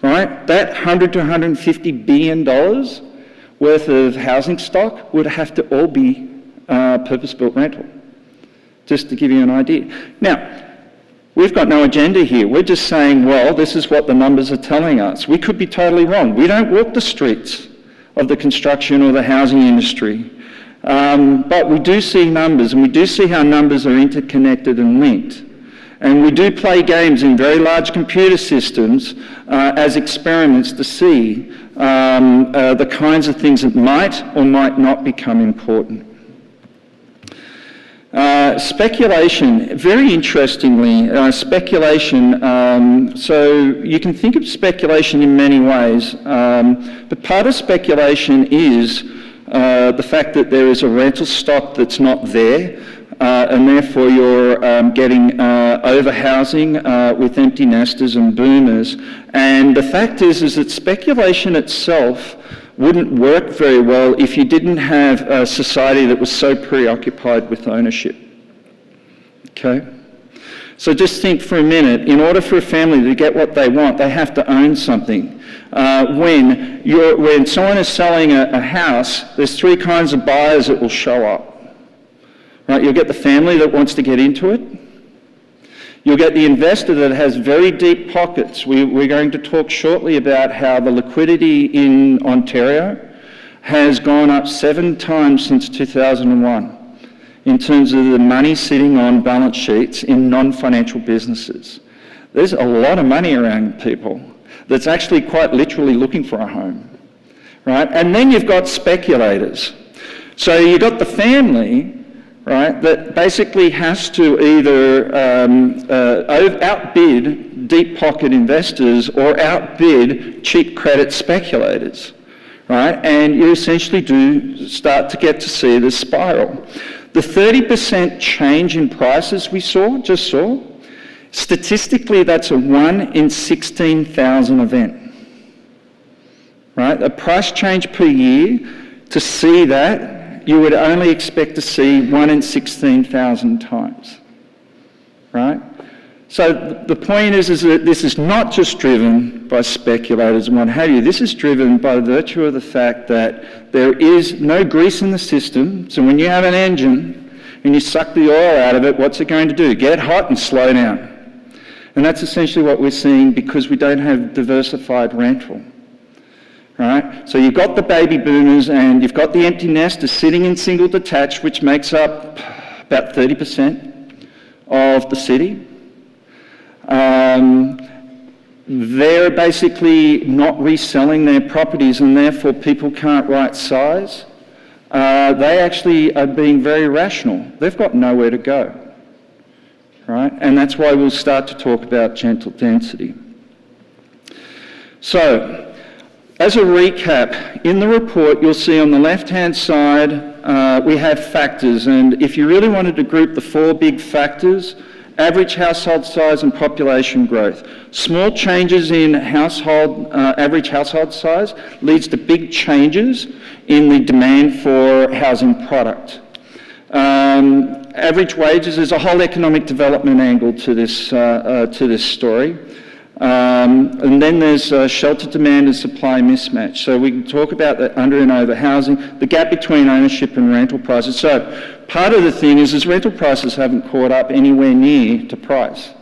right, that $100 to $150 billion worth of housing stock would have to all be purpose-built rental, just to give you an idea. Now, we've got no agenda here. We're just saying, well, this is what the numbers are telling us. We could be totally wrong. We don't walk the streets of the construction or the housing industry. But we do see numbers, and we do see how numbers are interconnected and linked. And we do play games in very large computer systems as experiments to see the kinds of things that might or might not become important. Speculation, very interestingly, speculation, so you can think of speculation in many ways, but part of speculation is the fact that there is a rental stock that's not there, and therefore you're getting overhousing with empty nesters and boomers. And the fact is that speculation itself wouldn't work very well if you didn't have a society that was so preoccupied with ownership. Okay? So just think for a minute, in order for a family to get what they want, they have to own something. When someone is selling a house, there's three kinds of buyers that will show up. Right? You'll get the family that wants to get into it. You'll get the investor that has very deep pockets. We're going to talk shortly about how the liquidity in Ontario has gone up 7 times since 2001 in terms of the money sitting on balance sheets in non-financial businesses. There's a lot of money around people that's actually quite literally looking for a home, right? And then you've got speculators. So you've got the family, right, that basically has to either outbid deep pocket investors or outbid cheap credit speculators, right? And you essentially do start to get to see this spiral. The 30% change in prices we just saw, statistically that's a 1 in 16,000 event, right? A price change per year, to see that, you would only expect to see 1 in 16,000 times, right? So the point is that this is not just driven by speculators and what have you. This is driven by virtue of the fact that there is no grease in the system. So when you have an engine and you suck the oil out of it, what's it going to do? Get hot and slow down. And that's essentially what we're seeing because we don't have diversified rental. Right? So you've got the baby boomers and you've got the empty nesters sitting in single detached, which makes up about 30% of the city. They're basically not reselling their properties and therefore people can't right size. They actually are being very rational. They've got nowhere to go. Right? And that's why we'll start to talk about gentle density. So, as a recap, in the report you'll see on the left-hand side we have factors, and if you really wanted to group the 4 big factors, average household size and population growth. Small changes in average household size leads to big changes in the demand for housing product. Average wages, there's a whole economic development angle to this story. And then there's shelter demand and supply mismatch. So we can talk about the under and over housing, the gap between ownership and rental prices. So part of the thing is rental prices haven't caught up anywhere near to price,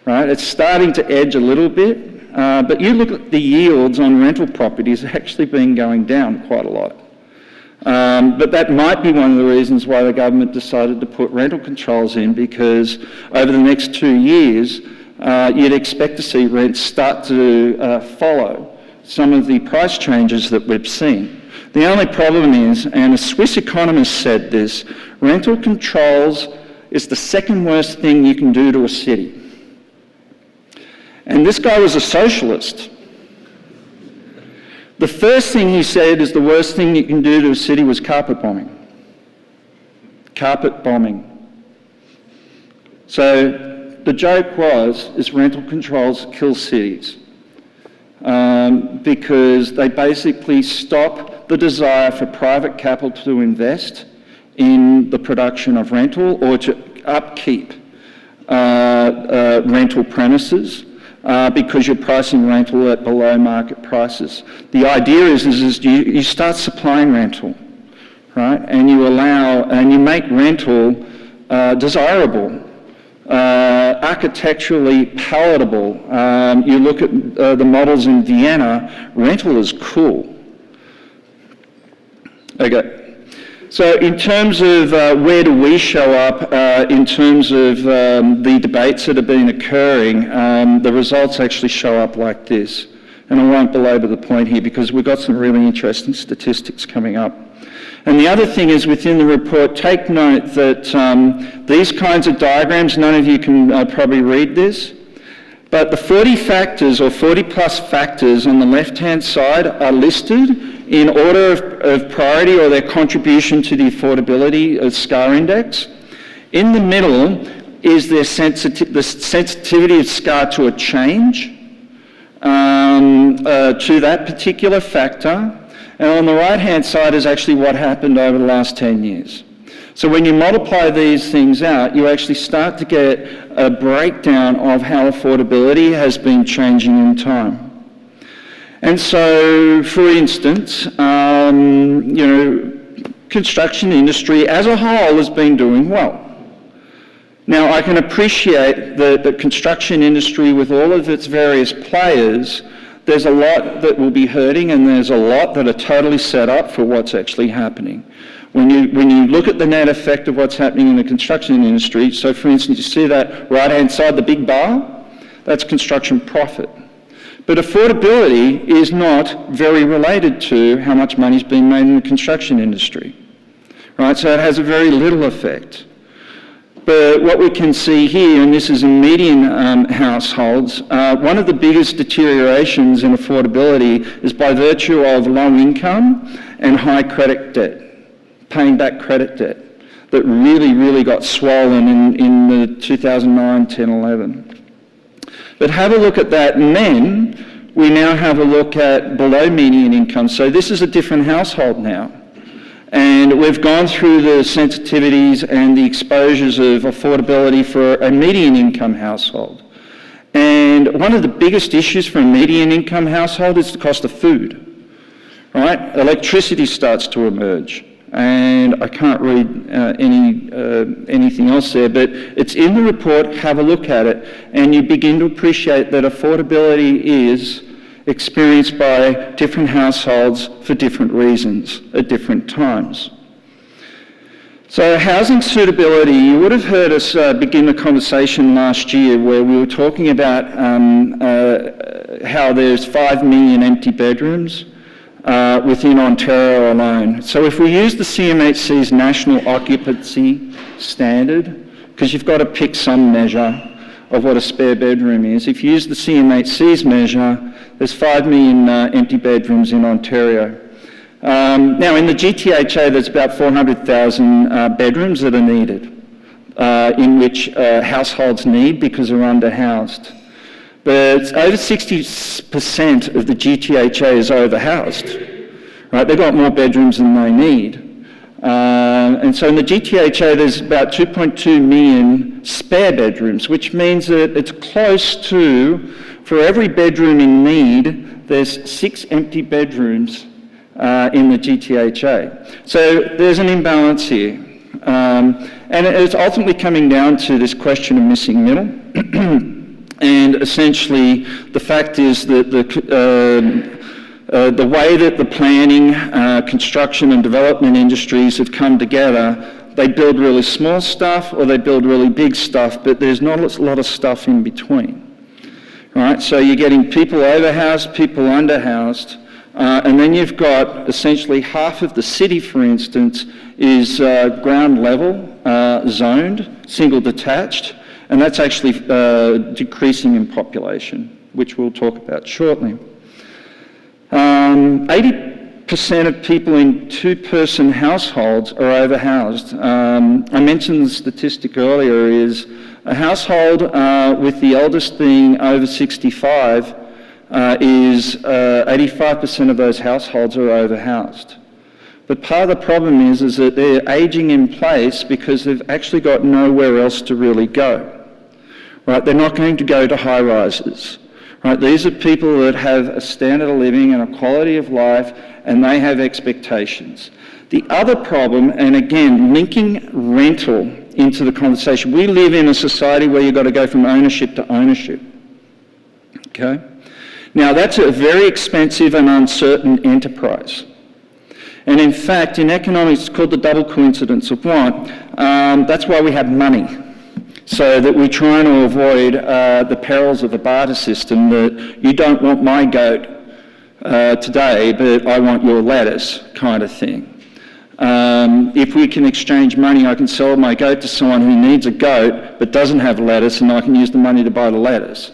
right? It's starting to edge a little bit, but you look at the yields on rental properties actually been going down quite a lot. But that might be one of the reasons why the government decided to put rental controls in, because over the next 2 years, you'd expect to see rents start to follow some of the price changes that we've seen. The only problem is, and a Swiss economist said this, rental controls is the second worst thing you can do to a city. And this guy was a socialist. The first thing he said is the worst thing you can do to a city was carpet bombing. Carpet bombing. So the joke is rental controls kill cities because they basically stop the desire for private capital to invest in the production of rental or to upkeep rental premises because you're pricing rental at below market prices. The idea is you start supplying rental, right? And you make rental desirable. Architecturally palatable. You look at the models in Vienna, rental is cool. Okay. So in terms of where do we show up in terms of the debates that have been occurring, the results actually show up like this. And I won't belabor the point here because we've got some really interesting statistics coming up. And the other thing is within the report, take note that these kinds of diagrams, none of you can probably read this, but the 40 factors or 40 plus factors on the left-hand side are listed in order of priority or their contribution to the affordability SCAR index. In the middle is the sensitivity of SCAR to a change to that particular factor. And on the right-hand side is actually what happened over the last 10 years. So when you multiply these things out, you actually start to get a breakdown of how affordability has been changing in time. And so, for instance, construction industry as a whole has been doing well. Now, I can appreciate the construction industry with all of its various players. There's a lot that will be hurting, and there's a lot that are totally set up for what's actually happening. When you look at the net effect of what's happening in the construction industry, so for instance, you see that right-hand side, the big bar, that's construction profit. But affordability is not very related to how much money's being made in the construction industry, right? So it has a very little effect. But what we can see here, and this is in median households, one of the biggest deteriorations in affordability is by virtue of low income and high credit debt, paying back credit debt, that really got swollen in the 2009, 10, 11. But have a look at that, and then we now have a look at below median income. So this is a different household now. And we've gone through the sensitivities and the exposures of affordability for a median income household. And one of the biggest issues for a median income household is the cost of food, right? Electricity starts to emerge. And I can't read anything else there, but it's in the report. Have a look at it, and you begin to appreciate that affordability is experienced by different households for different reasons at different times. So housing suitability, you would have heard us begin the conversation last year where we were talking about how there's 5 million empty bedrooms within Ontario alone. So if we use the CMHC's national occupancy standard, because you've got to pick some measure of what a spare bedroom is, if you use the CMHC's measure, there's 5 million empty bedrooms in Ontario. Now in the GTHA there's about 400,000 bedrooms that are needed, in which households need because they're underhoused. But over 60% of the GTHA is overhoused, right? They've got more bedrooms than they need. And so in the GTHA, there's about 2.2 million spare bedrooms, which means that it's close to, for every bedroom in need, there's 6 empty bedrooms in the GTHA. So there's an imbalance here. And it's ultimately coming down to this question of missing middle. And essentially, the fact is that the way that the planning, construction and development industries have come together, they build really small stuff or they build really big stuff, but there's not a lot of stuff in between, right? So you're getting people overhoused, people underhoused, and then you've got essentially half of the city, for instance, is ground level, zoned, single detached, and that's actually decreasing in population, which we'll talk about shortly. 80% of people in two-person households are overhoused. I mentioned the statistic earlier is a household with the eldest being over 65 is 85% of those households are overhoused. But part of the problem is that they're aging in place because they've actually got nowhere else to really go. Right? They're not going to go to high rises. Right? These are people that have a standard of living and a quality of life, and they have expectations. The other problem, and again, linking rental into the conversation, we live in a society where you've got to go from ownership to ownership. Okay? Now, that's a very expensive and uncertain enterprise. And in fact, in economics, it's called the double coincidence of what? That's why we have money. So that we're trying to avoid the perils of the barter system, that you don't want my goat today, but I want your lettuce kind of thing. If we can exchange money, I can sell my goat to someone who needs a goat but doesn't have lettuce, and I can use the money to buy the lettuce.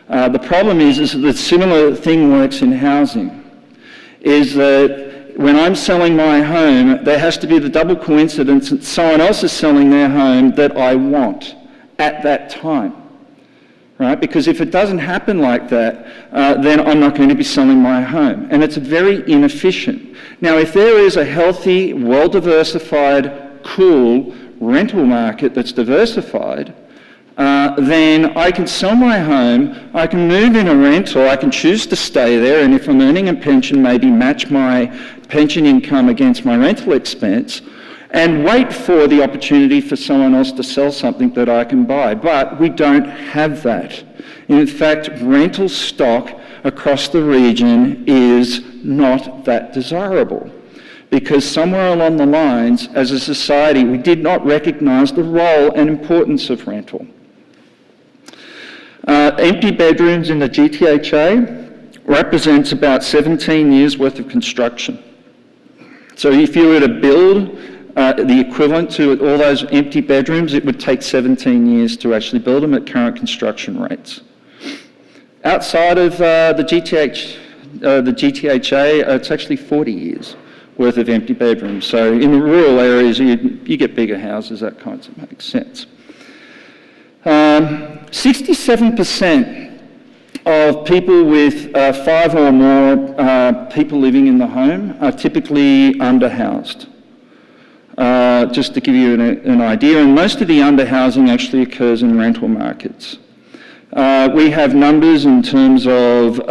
The problem is that the similar thing works in housing, is that when I'm selling my home, there has to be the double coincidence that someone else is selling their home that I want at that time. Right? Because if it doesn't happen like that, then I'm not going to be selling my home. And it's very inefficient. Now, if there is a healthy, well-diversified, cool rental market that's diversified, then I can sell my home, I can move in a rental, I can choose to stay there, and if I'm earning a pension, maybe match my pension income against my rental expense, and wait for the opportunity for someone else to sell something that I can buy. But we don't have that. In fact, rental stock across the region is not that desirable, because somewhere along the lines, as a society, we did not recognise the role and importance of rental. Empty bedrooms in the GTHA represents about 17 years worth of construction. So if you were to build the equivalent to all those empty bedrooms, it would take 17 years to actually build them at current construction rates. Outside of the GTHA, it's actually 40 years worth of empty bedrooms. So in the rural areas, you get bigger houses, that kind of makes sense. 67% of people with 5 or more people living in the home are typically underhoused. Just to give you an idea, and most of the underhousing actually occurs in rental markets. We have numbers in terms of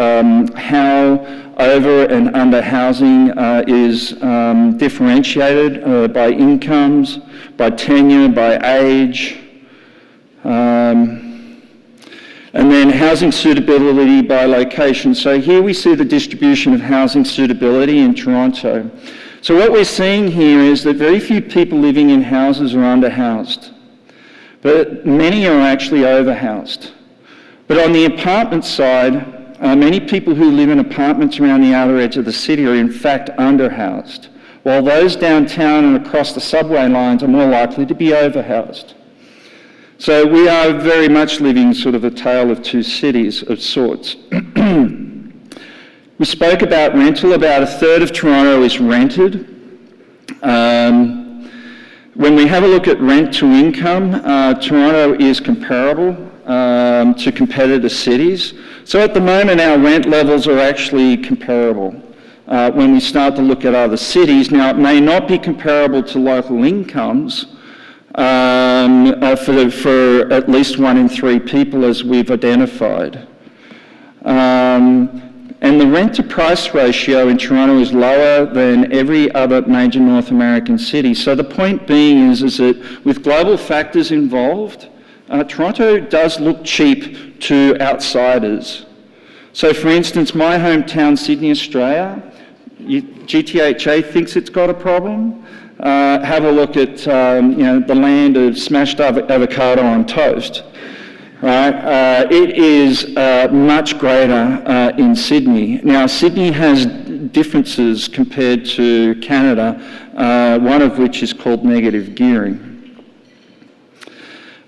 how over and under housing is differentiated by incomes, by tenure, by age, and then housing suitability by location. So here we see the distribution of housing suitability in Toronto. So what we're seeing here is that very few people living in houses are underhoused, but many are actually overhoused. But on the apartment side, many people who live in apartments around the outer edge of the city are in fact underhoused, while those downtown and across the subway lines are more likely to be overhoused. So we are very much living sort of a tale of two cities of sorts. We spoke about rental. About a third of Toronto is rented. When we have a look at rent to income, Toronto is comparable to competitor cities. So at the moment, our rent levels are actually comparable. When we start to look at other cities, now it may not be comparable to local incomes for at least 1 in 3 people, as we've identified. And the rent-to-price ratio in Toronto is lower than every other major North American city. So the point being is that with global factors involved, Toronto does look cheap to outsiders. So for instance, my hometown, Sydney, Australia, GTHA thinks it's got a problem. Have a look at the land of smashed avocado on toast. Right? It is much greater in Sydney. Now, Sydney has differences compared to Canada, one of which is called negative gearing.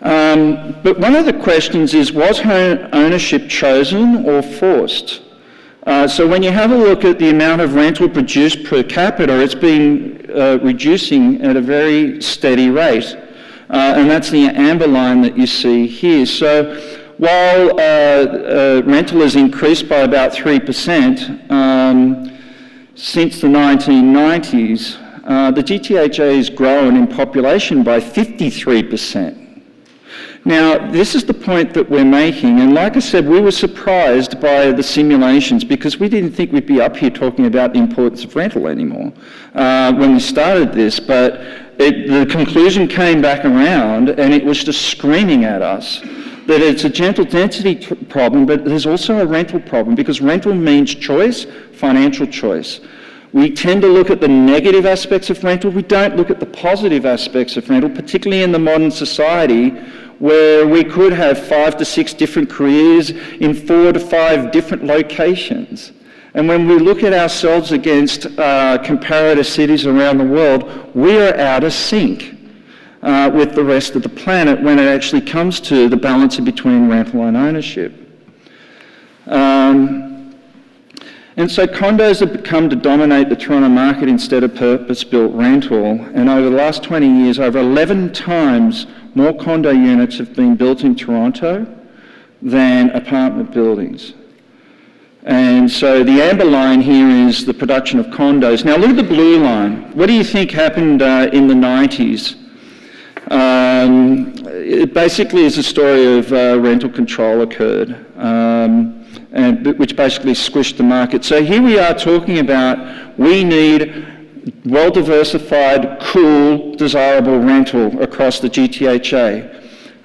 But one of the questions is, was home ownership chosen or forced? So when you have a look at the amount of rental produced per capita, it's been reducing at a very steady rate. And that's the amber line that you see here. So while rental has increased by about 3% since the 1990s, the GTHA has grown in population by 53%. Now, this is the point that we're making, and like I said, we were surprised by the simulations because we didn't think we'd be up here talking about the importance of rental anymore when we started this, but the conclusion came back around and it was just screaming at us that it's a gentle density problem, but there's also a rental problem because rental means choice, financial choice. We tend to look at the negative aspects of rental. We don't look at the positive aspects of rental, particularly in the modern society where we could have 5 to 6 different careers in 4 to 5 different locations. And when we look at ourselves against comparator cities around the world, we are out of sync with the rest of the planet when it actually comes to the balance between rental and ownership. And so condos have become to dominate the Toronto market instead of purpose-built rental. And over the last 20 years, over 11 times more condo units have been built in Toronto than apartment buildings. And so the amber line here is the production of condos. Now look at the blue line. What do you think happened in the 90s? It basically is a story of rental control occurred, which basically squished the market. So here we are talking about we need well-diversified, cool, desirable rental across the GTHA.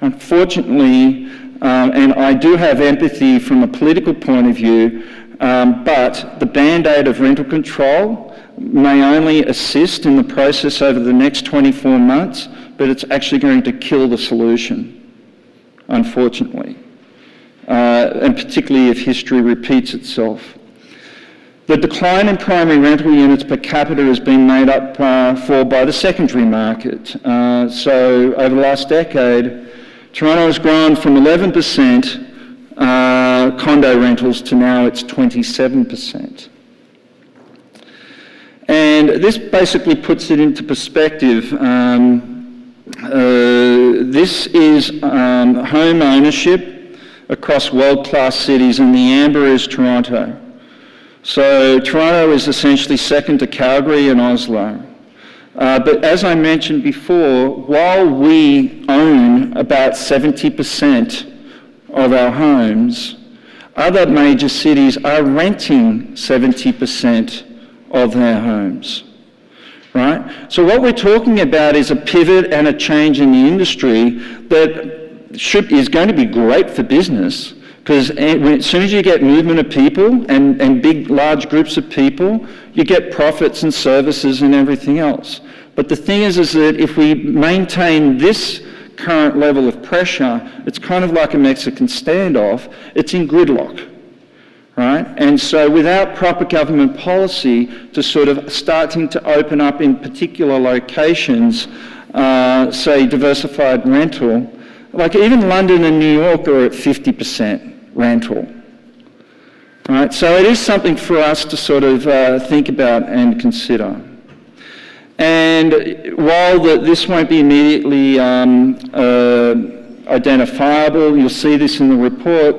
Unfortunately, and I do have empathy from a political point of view, but the band-aid of rental control may only assist in the process over the next 24 months, but it's actually going to kill the solution, unfortunately, and particularly if history repeats itself. The decline in primary rental units per capita has been made up for by the secondary market. So over the last decade, Toronto has grown from 11% condo rentals to now it's 27%. And this basically puts it into perspective. This is home ownership across world-class cities, and the amber is Toronto. So Toronto is essentially second to Calgary and Oslo. But as I mentioned before, while we own about 70% of our homes, other major cities are renting 70% of their homes, right? So what we're talking about is a pivot and a change in the industry that is going to be great for business, because as soon as you get movement of people and big, large groups of people, you get profits and services and everything else. But the thing is that if we maintain this current level of pressure, it's kind of like a Mexican standoff. It's in gridlock, right? And so without proper government policy to sort of starting to open up in particular locations, say diversified rental, like even London and New York are at 50% rental, right? So it is something for us to sort of think about and consider. And while this won't be immediately identifiable, you'll see this in the report,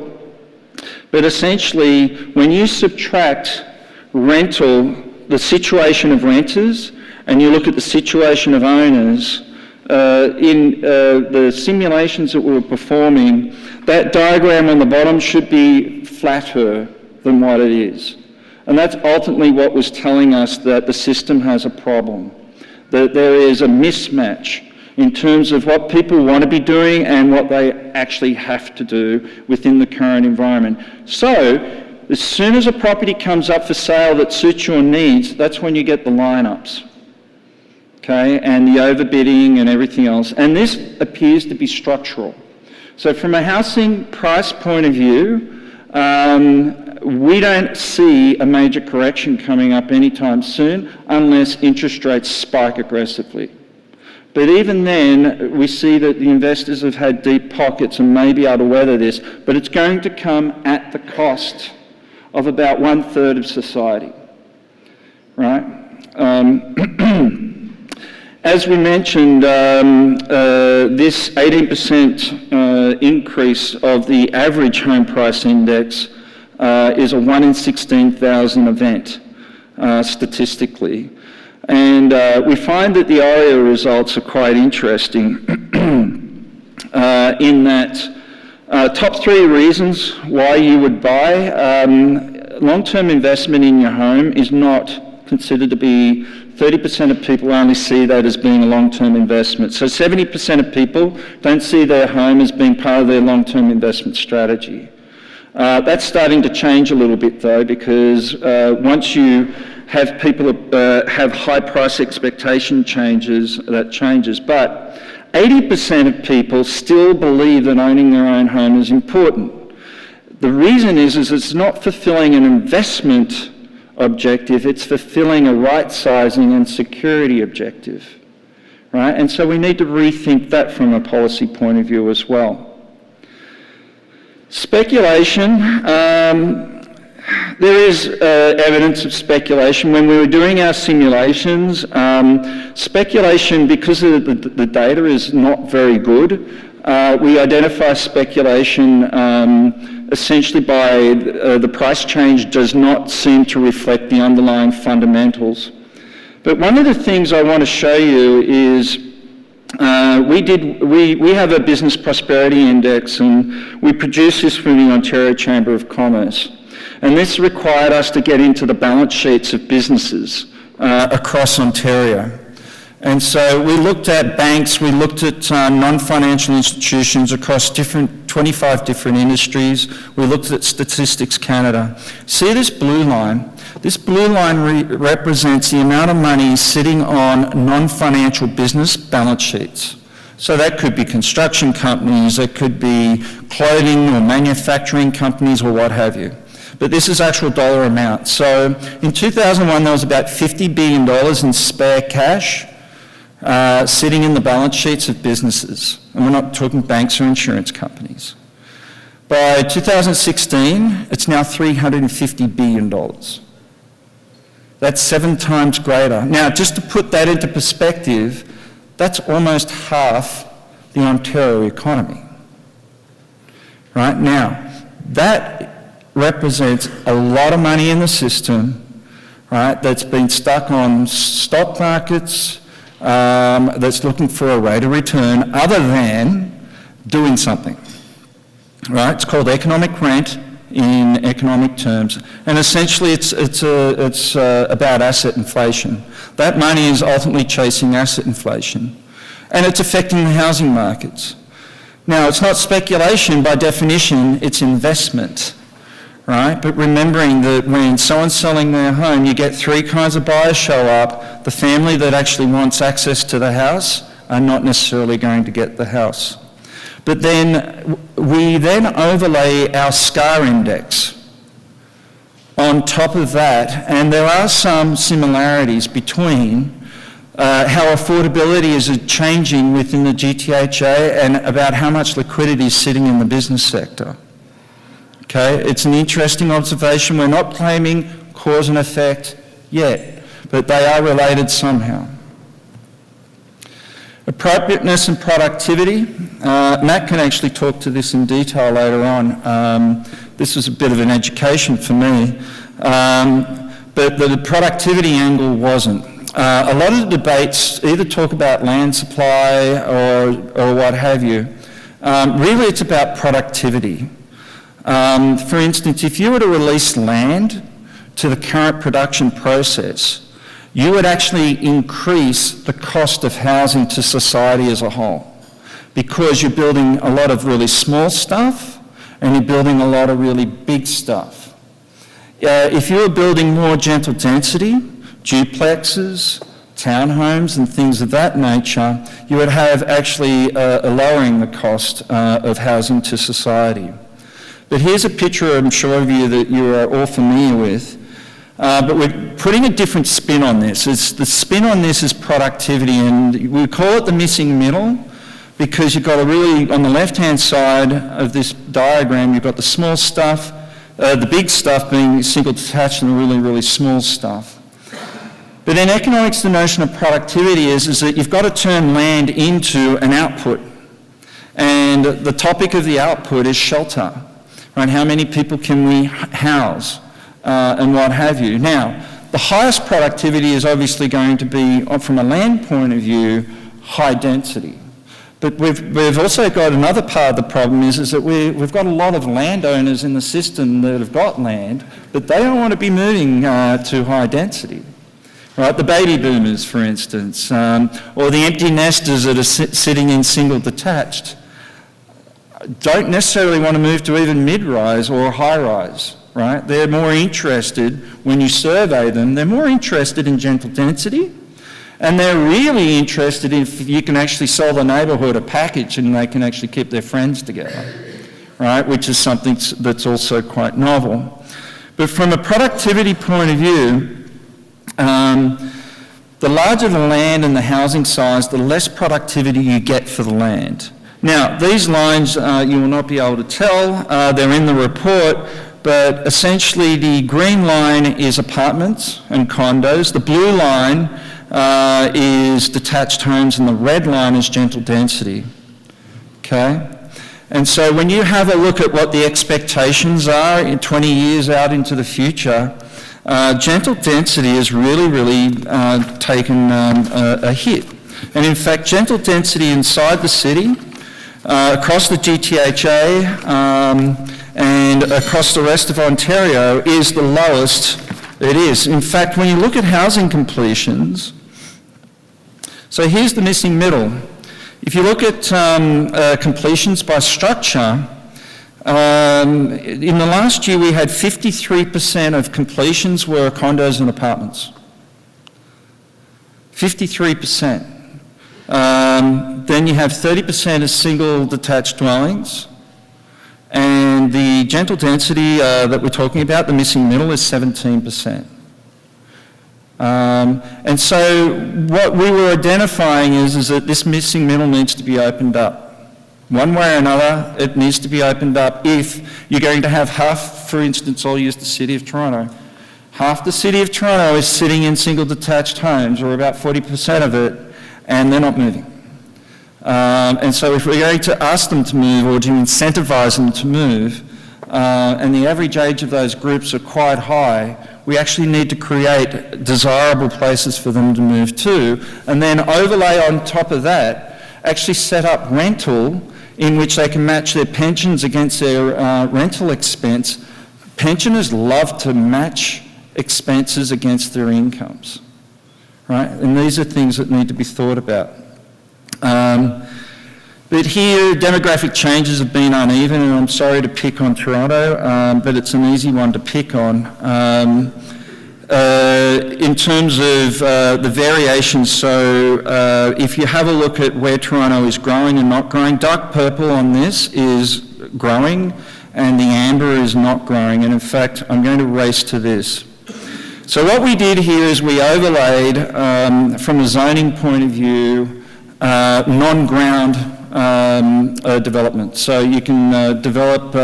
but essentially when you subtract rental, the situation of renters, and you look at the situation of owners, in the simulations that we were performing, that diagram on the bottom should be flatter than what it is. And that's ultimately what was telling us that the system has a problem, that there is a mismatch in terms of what people want to be doing and what they actually have to do within the current environment. So, as soon as a property comes up for sale that suits your needs, that's when you get the lineups. Okay, and the overbidding and everything else. And this appears to be structural. So from a housing price point of view, we don't see a major correction coming up anytime soon unless interest rates spike aggressively. But even then, we see that the investors have had deep pockets and may be able to weather this, but it's going to come at the cost of about 1/3 of society, right? As we mentioned, this 18% increase of the average home price index is a 1 in 16,000 event, statistically. And we find that the ARIA results are quite interesting in that top 3 reasons why you would buy. Long-term investment in your home is not considered to be 30% of people only see that as being a long-term investment. So 70% of people don't see their home as being part of their long-term investment strategy. That's starting to change a little bit though, because once you have people have high price expectation changes, that changes. But 80% of people still believe that owning their own home is important. The reason is it's not fulfilling an investment objective, it's fulfilling a right-sizing and security objective, right? And so we need to rethink that from a policy point of view as well. Speculation There is evidence of speculation. When we were doing our simulations, speculation, because the data is not very good, we identify speculation essentially by the price change does not seem to reflect the underlying fundamentals. But one of the things I want to show you is we have a business prosperity index, and we produce this from the Ontario Chamber of Commerce. And this required us to get into the balance sheets of businesses across Ontario. And so we looked at banks, we looked at non-financial institutions across 25 different industries. We looked at Statistics Canada. See this blue line? This blue line represents the amount of money sitting on non-financial business balance sheets. So that could be construction companies, it could be clothing or manufacturing companies or what have you. But this is actual dollar amount. So in 2001, there was about $50 billion in spare cash sitting in the balance sheets of businesses. And we're not talking banks or insurance companies. By 2016, it's now $350 billion. That's 7 times greater. Now, just to put that into perspective, that's almost half the Ontario economy. Right now, that represents a lot of money in the system, right, that's been stuck on stock markets, that's looking for a rate of return other than doing something, right? It's called economic rent in economic terms, and essentially it's about asset inflation. That money is ultimately chasing asset inflation, and it's affecting the housing markets. Now, it's not speculation by definition, it's investment. Right? But remembering that when someone's selling their home, you get 3 kinds of buyers show up. The family that actually wants access to the house are not necessarily going to get the house. But then we then overlay our SCAR index on top of that, and there are some similarities between how affordability is changing within the GTHA and about how much liquidity is sitting in the business sector. Okay, it's an interesting observation. We're not claiming cause and effect yet, but they are related somehow. Appropriateness and productivity. Matt can actually talk to this in detail later on. This was a bit of an education for me, but the productivity angle wasn't. A lot of the debates either talk about land supply or what have you. Really, it's about productivity. For instance, if you were to release land to the current production process, you would actually increase the cost of housing to society as a whole, because you're building a lot of really small stuff and you're building a lot of really big stuff. If you were building more gentle density, duplexes, townhomes and things of that nature, you would have actually a lowering the cost of housing to society. But here's a picture I'm sure of you that you are all familiar with. But we're putting a different spin on this. The spin on this is productivity, and we call it the missing middle because you've got on the left-hand side of this diagram, you've got the small stuff, the big stuff being single detached and the really, really small stuff. But in economics, the notion of productivity is that you've got to turn land into an output. And the topic of the output is shelter. Right, how many people can we house and what have you? Now, the highest productivity is obviously going to be, from a land point of view, high density. But we've also got another part of the problem is that we've got a lot of landowners in the system that have got land, but they don't want to be moving to high density. Right, the baby boomers, for instance, or the empty nesters that are sitting in single detached, don't necessarily want to move to even mid-rise or high-rise, right? They're more interested, when you survey them, they're more interested in gentle density, and they're really interested if you can actually sell the neighbourhood a package and they can actually keep their friends together, right? Which is something that's also quite novel. But from a productivity point of view, the larger the land and the housing size, the less productivity you get for the land. Now, these lines you will not be able to tell, they're in the report, but essentially the green line is apartments and condos, the blue line is detached homes, and the red line is gentle density, okay? And so when you have a look at what the expectations are in 20 years out into the future, gentle density has really taken a hit. And in fact, gentle density inside the city, across the GTHA and across the rest of Ontario is the lowest it is. In fact, when you look at housing completions, so here's the missing middle. If you look at completions by structure, in the last year we had 53% of completions were condos and apartments. 53%. Then you have 30% as single detached dwellings, and the gentle density that we're talking about, the missing middle, is 17%. And so what we were identifying is that this missing middle needs to be opened up. One way or another, it needs to be opened up if you're going to have half, for instance, I'll use the City of Toronto. Half the City of Toronto is sitting in single detached homes, or about 40% of it, and they're not moving. And so if we're going to ask them to move or to incentivize them to move, and the average age of those groups are quite high, we actually need to create desirable places for them to move to, and then overlay on top of that, actually set up rental in which they can match their pensions against their rental expense. Pensioners love to match expenses against their incomes, right? And these are things that need to be thought about. But here, demographic changes have been uneven, and I'm sorry to pick on Toronto, but it's an easy one to pick on. In terms of the variations, so if you have a look at where Toronto is growing and not growing, dark purple on this is growing, and the amber is not growing. And in fact, I'm going to race to this. So what we did here is we overlaid, from a zoning point of view, non-ground development. So you can develop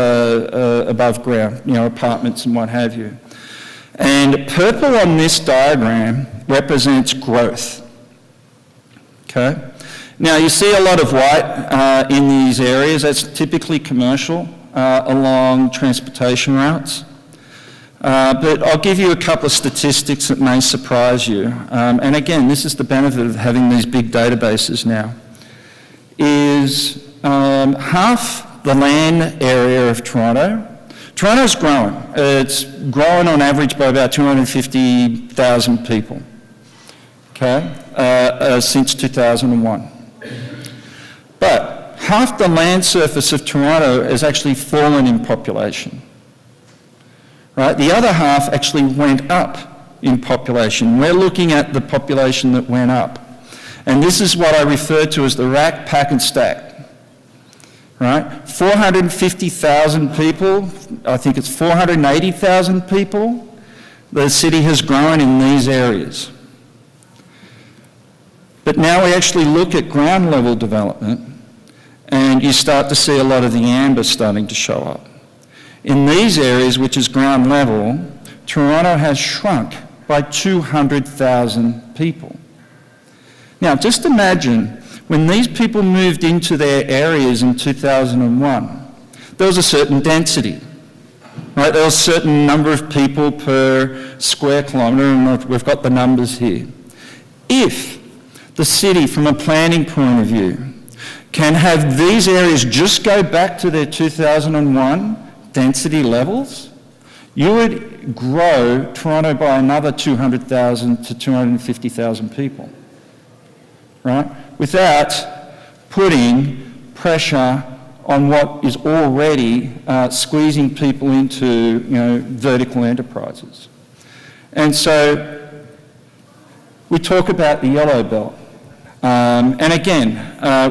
above ground, apartments and what have you. And purple on this diagram represents growth, okay? Now you see a lot of white in these areas. That's typically commercial along transportation routes. But I'll give you a couple of statistics that may surprise you. And again, this is the benefit of having these big databases now, is half the land area of Toronto. Toronto's growing. It's growing on average by about 250,000 people, okay, since 2001. But half the land surface of Toronto has actually fallen in population. Right? The other half actually went up in population. We're looking at the population that went up. And this is what I refer to as the rack, pack and stack. Right? 450,000 people, I think it's 480,000 people, the city has grown in these areas. But now we actually look at ground level development, and you start to see a lot of the amber starting to show up. In these areas, which is ground level, Toronto has shrunk by 200,000 people. Now, just imagine when these people moved into their areas in 2001, there was a certain density, right? There was a certain number of people per square kilometre, and we've got the numbers here. If the city, from a planning point of view, can have these areas just go back to their 2001 density levels, you would grow Toronto by another 200,000 to 250,000 people, right? Without putting pressure on what is already squeezing people into, vertical enterprises. And so we talk about the yellow belt. And again,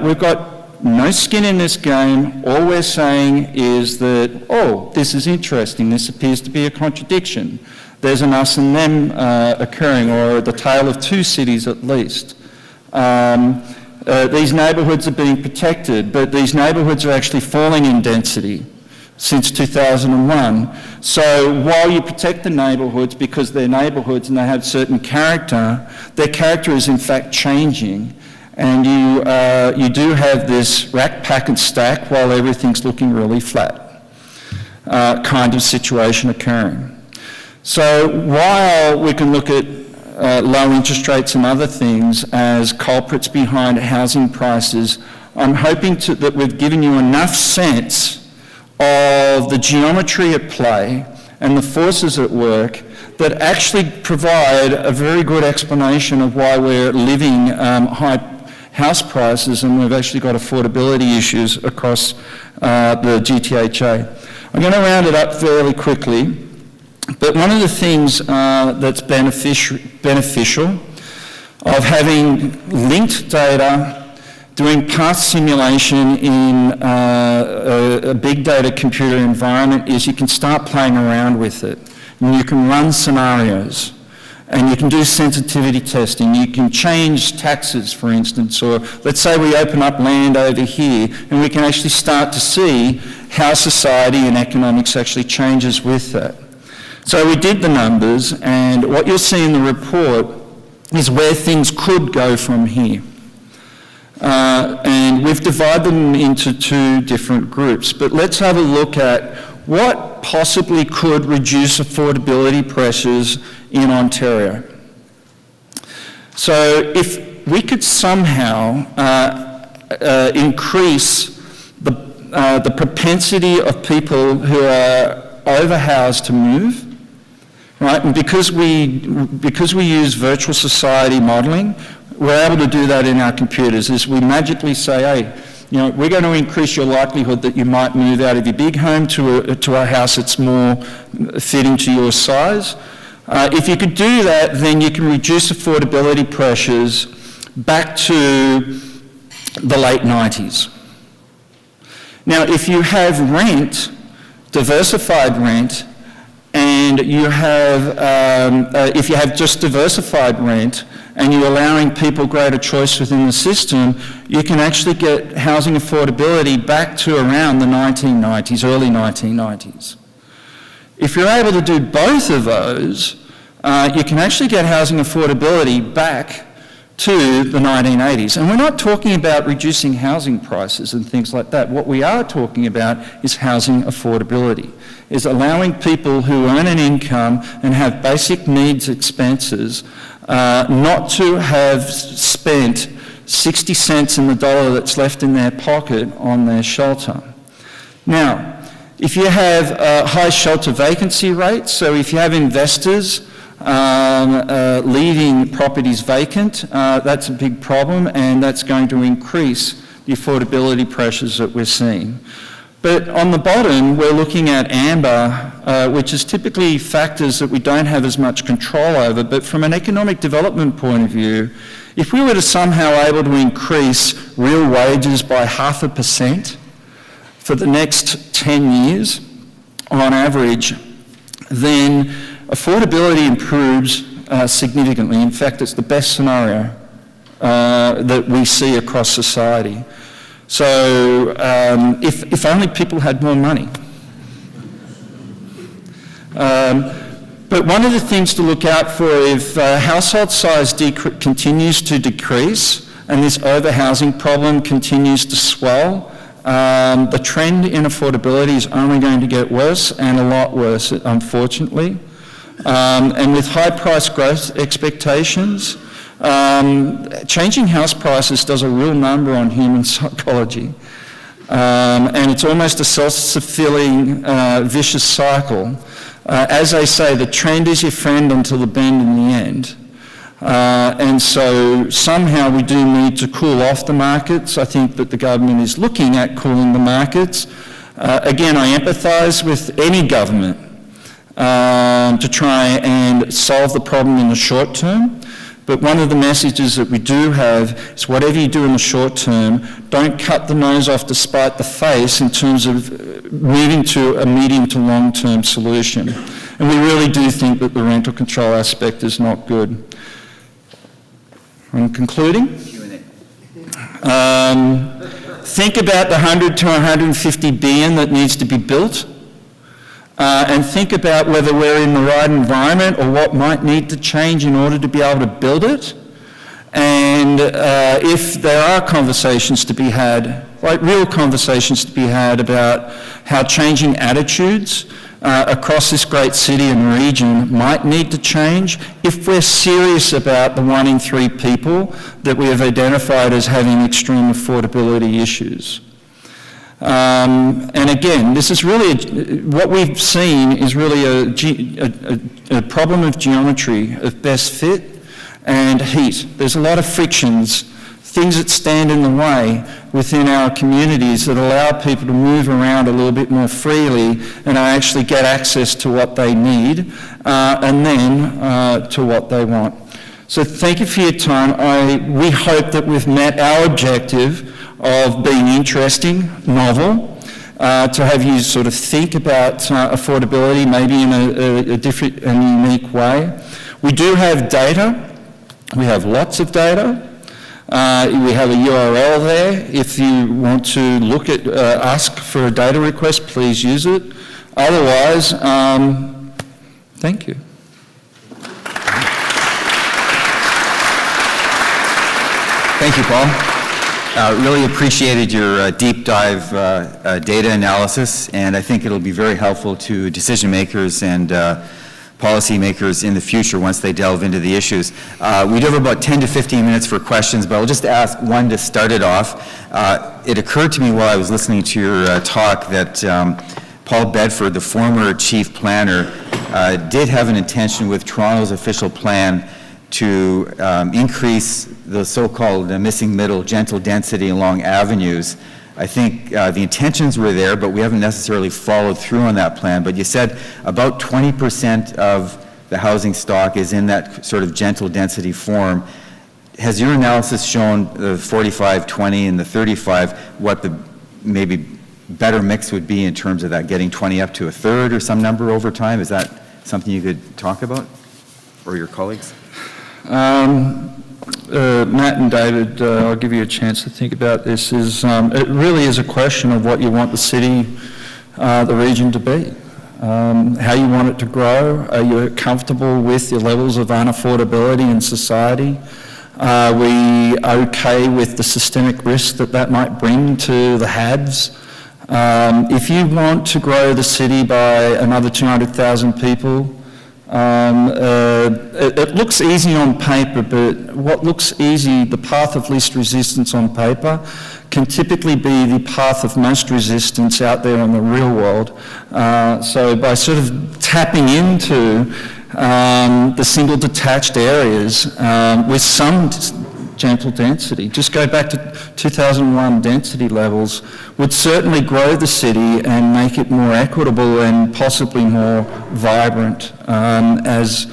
we've got no skin in this game. All we're saying is that, oh, this is interesting. This appears to be a contradiction. There's an us and them occurring, or the tale of two cities at least. These neighbourhoods are being protected, but these neighbourhoods are actually falling in density. since 2001. So while you protect the neighbourhoods because they're neighbourhoods and they have certain character, their character is in fact changing. And you do have this rack, pack and stack while everything's looking really flat kind of situation occurring. So while we can look at low interest rates and other things as culprits behind housing prices, I'm hoping that we've given you enough sense of the geometry at play and the forces at work that actually provide a very good explanation of why we're living high house prices and we've actually got affordability issues across the GTHA. I'm going to round it up fairly quickly, but one of the things that's beneficial of having linked data, doing path simulation in a big data computer environment is you can start playing around with it. And you can run scenarios. And you can do sensitivity testing. You can change taxes, for instance, or let's say we open up land over here and we can actually start to see how society and economics actually changes with that. So we did the numbers, and what you'll see in the report is where things could go from here. And we've divided them into two different groups. But let's have a look at what possibly could reduce affordability pressures in Ontario. So if we could somehow increase the propensity of people who are overhoused to move, right? And because we use virtual society modelling, we're able to do that in our computers. Is we magically say, hey, you know, we're going to increase your likelihood that you might move out of your big home to a house that's more fitting to your size. If you could do that, then you can reduce affordability pressures back to the late 90s. Now, if you have rent, diversified rent, and you have, if you have just diversified rent, and you're allowing people greater choice within the system, you can actually get housing affordability back to around the 1990s, early 1990s. If you're able to do both of those, you can actually get housing affordability back to the 1980s. And we're not talking about reducing housing prices and things like that. What we are talking about is housing affordability, is allowing people who earn an income and have basic needs expenses not to have spent 60 cents in the dollar that's left in their pocket on their shelter. Now, if you have high shelter vacancy rates, so if you have investors leaving properties vacant, that's a big problem, and that's going to increase the affordability pressures that we're seeing. But on the bottom, we're looking at amber, which is typically factors that we don't have as much control over, but from an economic development point of view, if we were to somehow able to increase real wages by 0.5% for the next 10 years on average, then affordability improves significantly. In fact, it's the best scenario that we see across society. So if only people had more money. But one of the things to look out for, if household size continues to decrease and this overhousing problem continues to swell, the trend in affordability is only going to get worse, and a lot worse, unfortunately. And with high price growth expectations, changing house prices does a real number on human psychology. And it's almost a self-fulfilling vicious cycle. As they say, the trend is your friend until the bend in the end. And so somehow we do need to cool off the markets. I think that the government is looking at cooling the markets. Again, I empathise with any government to try and solve the problem in the short term. But one of the messages that we do have is whatever you do in the short term, don't cut the nose off to spite the face in terms of moving to a medium to long-term solution. And we really do think that the rental control aspect is not good. I'm concluding. think about the 100 to 150 billion that needs to be built, and think about whether we're in the right environment or what might need to change in order to be able to build it. And if there are conversations to be had, like real conversations to be had about how changing attitudes across this great city and region might need to change, if we're serious about the 1 in 3 people that we have identified as having extreme affordability issues. And again, this is really, what we've seen is really a problem of geometry, of best fit and heat. There's a lot of frictions, things that stand in the way within our communities that allow people to move around a little bit more freely and actually get access to what they need and then to what they want. So thank you for your time. We hope that we've met our objective of being interesting, novel, to have you sort of think about affordability maybe in a different and unique way. We do have data. We have lots of data. We have a URL there. If you want to look at, ask for a data request, please use it. Otherwise, thank you. Thank you, Paul. Really appreciated your deep dive data analysis, and I think it'll be very helpful to decision makers and policymakers in the future once they delve into the issues. We do have about 10 to 15 minutes for questions, but I'll just ask one to start it off. It occurred to me while I was listening to your talk that Paul Bedford, the former chief planner, did have an intention with Toronto's official plan to increase the so-called missing middle, gentle density along avenues. I think the intentions were there, but we haven't necessarily followed through on that plan. But you said about 20% of the housing stock is in that sort of gentle density form. Has your analysis shown the 45-20 and the 35, what the maybe better mix would be in terms of that, getting 20 up to a third or some number over time? Is that something you could talk about, or your colleagues? Matt and David, I'll give you a chance to think about this. It really is a question of what you want the city, the region to be, how you want it to grow. Are you comfortable with your levels of unaffordability in society? Are we okay with the systemic risk that might bring to the haves? If you want to grow the city by another 200,000 people, it looks easy on paper, but what looks easy, the path of least resistance on paper, can typically be the path of most resistance out there in the real world. So by sort of tapping into the single detached areas with some gentle density, just go back to 2001 density levels, would certainly grow the city and make it more equitable and possibly more vibrant as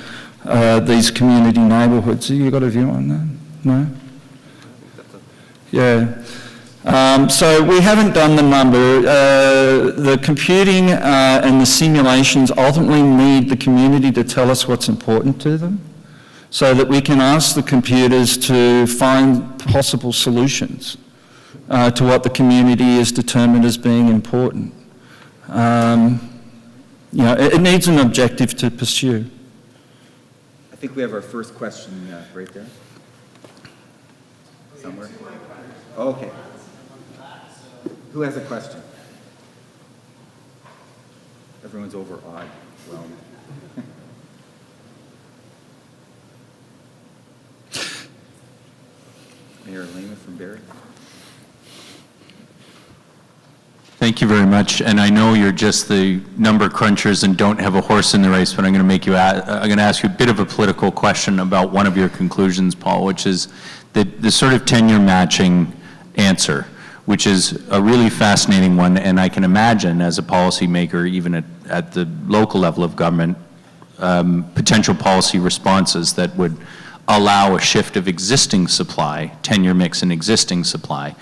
these community neighbourhoods. You got a view on that? No? Yeah. So we haven't done the number. The computing and the simulations ultimately need the community to tell us what's important to them, so that we can ask the computers to find possible solutions to what the community is determined as being important. It needs an objective to pursue. I think we have our first question right there. Somewhere. Oh, okay. Who has a question? Everyone's overawed. Well. Mayor Lehman from Barrie. Thank you very much. And I know you're just the number crunchers and don't have a horse in the race, but I'm going to make you. I'm going to ask you a bit of a political question about one of your conclusions, Paul, which is the sort of tenure matching answer, which is a really fascinating one. And I can imagine, as a policymaker, even at the local level of government, potential policy responses that would allow a shift of existing supply, tenure mix and existing supply,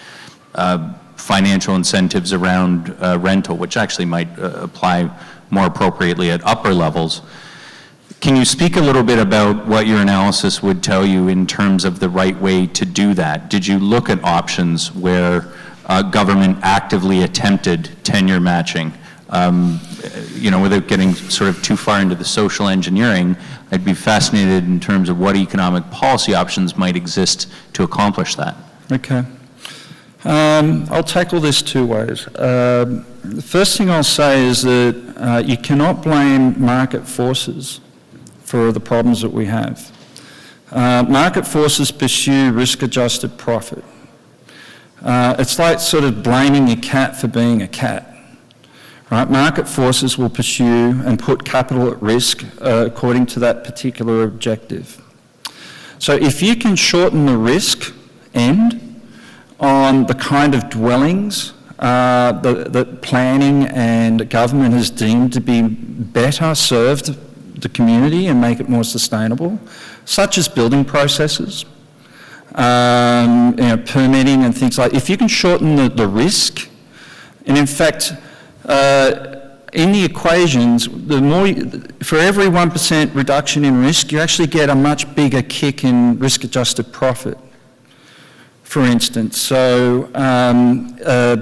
financial incentives around rental, which actually might apply more appropriately at upper levels. Can you speak a little bit about what your analysis would tell you in terms of the right way to do that? Did you look at options where government actively attempted tenure matching. Without getting sort of too far into the social engineering, I'd be fascinated in terms of what economic policy options might exist to accomplish that. Okay. I'll tackle this two ways. The first thing I'll say is that you cannot blame market forces for the problems that we have. Market forces pursue risk-adjusted profit. It's like sort of blaming a cat for being a cat. Right? Market forces will pursue and put capital at risk according to that particular objective. So if you can shorten the risk end on the kind of dwellings that planning and government has deemed to be better served the community and make it more sustainable, such as building processes, permitting and things like that. If you can shorten the risk, and in fact, in the equations, for every 1% reduction in risk, you actually get a much bigger kick in risk-adjusted profit, for instance. So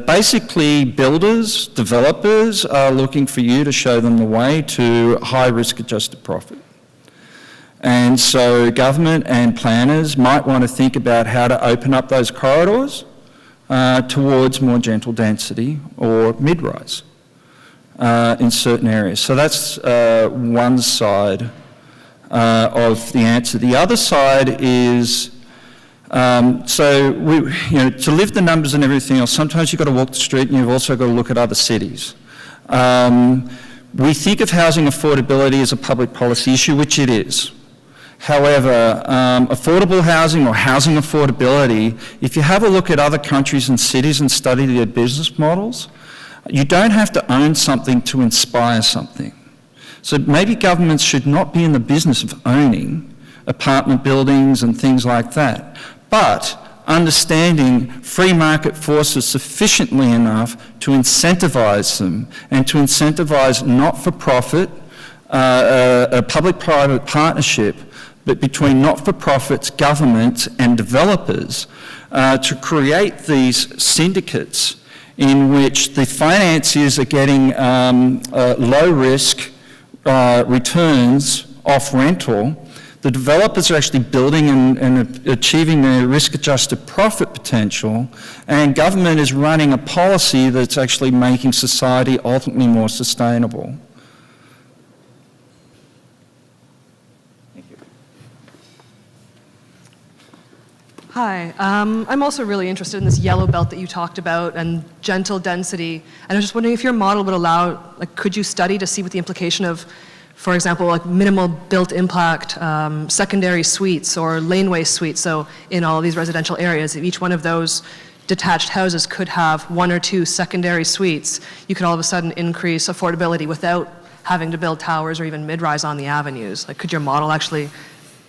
basically, builders, developers are looking for you to show them the way to high risk-adjusted profit. And so government and planners might want to think about how to open up those corridors towards more gentle density or mid-rise in certain areas. So that's one side of the answer. The other side is, to live the numbers and everything else, sometimes you've got to walk the street and you've also got to look at other cities. We think of housing affordability as a public policy issue, which it is. However, affordable housing or housing affordability, if you have a look at other countries and cities and study their business models, you don't have to own something to inspire something. So maybe governments should not be in the business of owning apartment buildings and things like that, but understanding free market forces sufficiently enough to incentivize them and to incentivize not-for-profit, a public-private partnership, but between not-for-profits, government and developers to create these syndicates in which the financiers are getting low-risk returns off rental. The developers are actually building and achieving their risk-adjusted profit potential, and government is running a policy that's actually making society ultimately more sustainable. Hi, I'm also really interested in this yellow belt that you talked about and gentle density. And I was just wondering if your model would allow, could you study to see what the implication of, for example, minimal built impact secondary suites or laneway suites, so in all of these residential areas, if each one of those detached houses could have 1 or 2 secondary suites, you could all of a sudden increase affordability without having to build towers or even mid-rise on the avenues. Could your model actually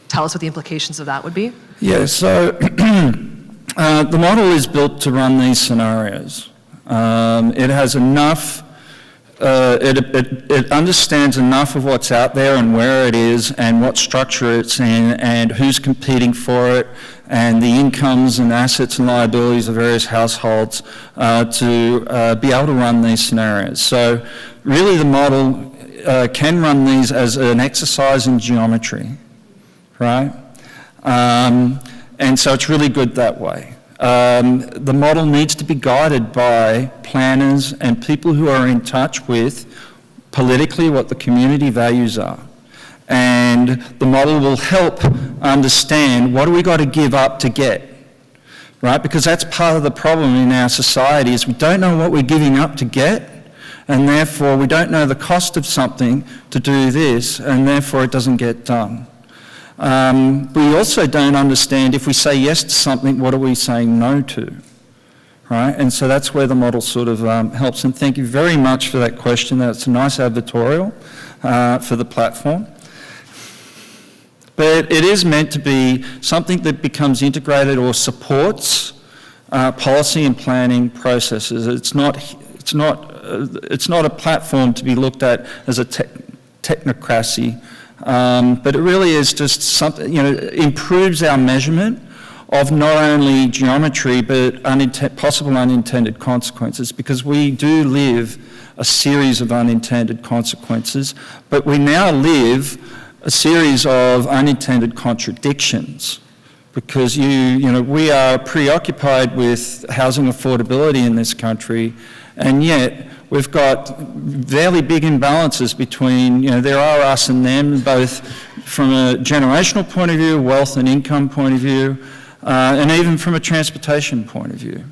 tell us what the implications of that would be? Yeah, so the model is built to run these scenarios. It has enough, it understands enough of what's out there and where it is and what structure it's in and who's competing for it and the incomes and assets and liabilities of various households to be able to run these scenarios. So really the model can run these as an exercise in geometry, right? And so it's really good that way. The model needs to be guided by planners and people who are in touch with politically what the community values are. And the model will help understand what do we got to give up to get, right? Because that's part of the problem in our society is we don't know what we're giving up to get, and therefore we don't know the cost of something to do this, and therefore it doesn't get done. We also don't understand if we say yes to something, what are we saying no to, right? And so that's where the model sort of helps. And thank you very much for that question. That's a nice advertorial for the platform. But it is meant to be something that becomes integrated or supports policy and planning processes. It's not a platform to be looked at as a technocracy. But it really is just something, improves our measurement of not only geometry but possible unintended consequences, because we do live a series of unintended consequences, but we now live a series of unintended contradictions, because we are preoccupied with housing affordability in this country, and yet we've got fairly big imbalances between, there are us and them, both from a generational point of view, wealth and income point of view, and even from a transportation point of view.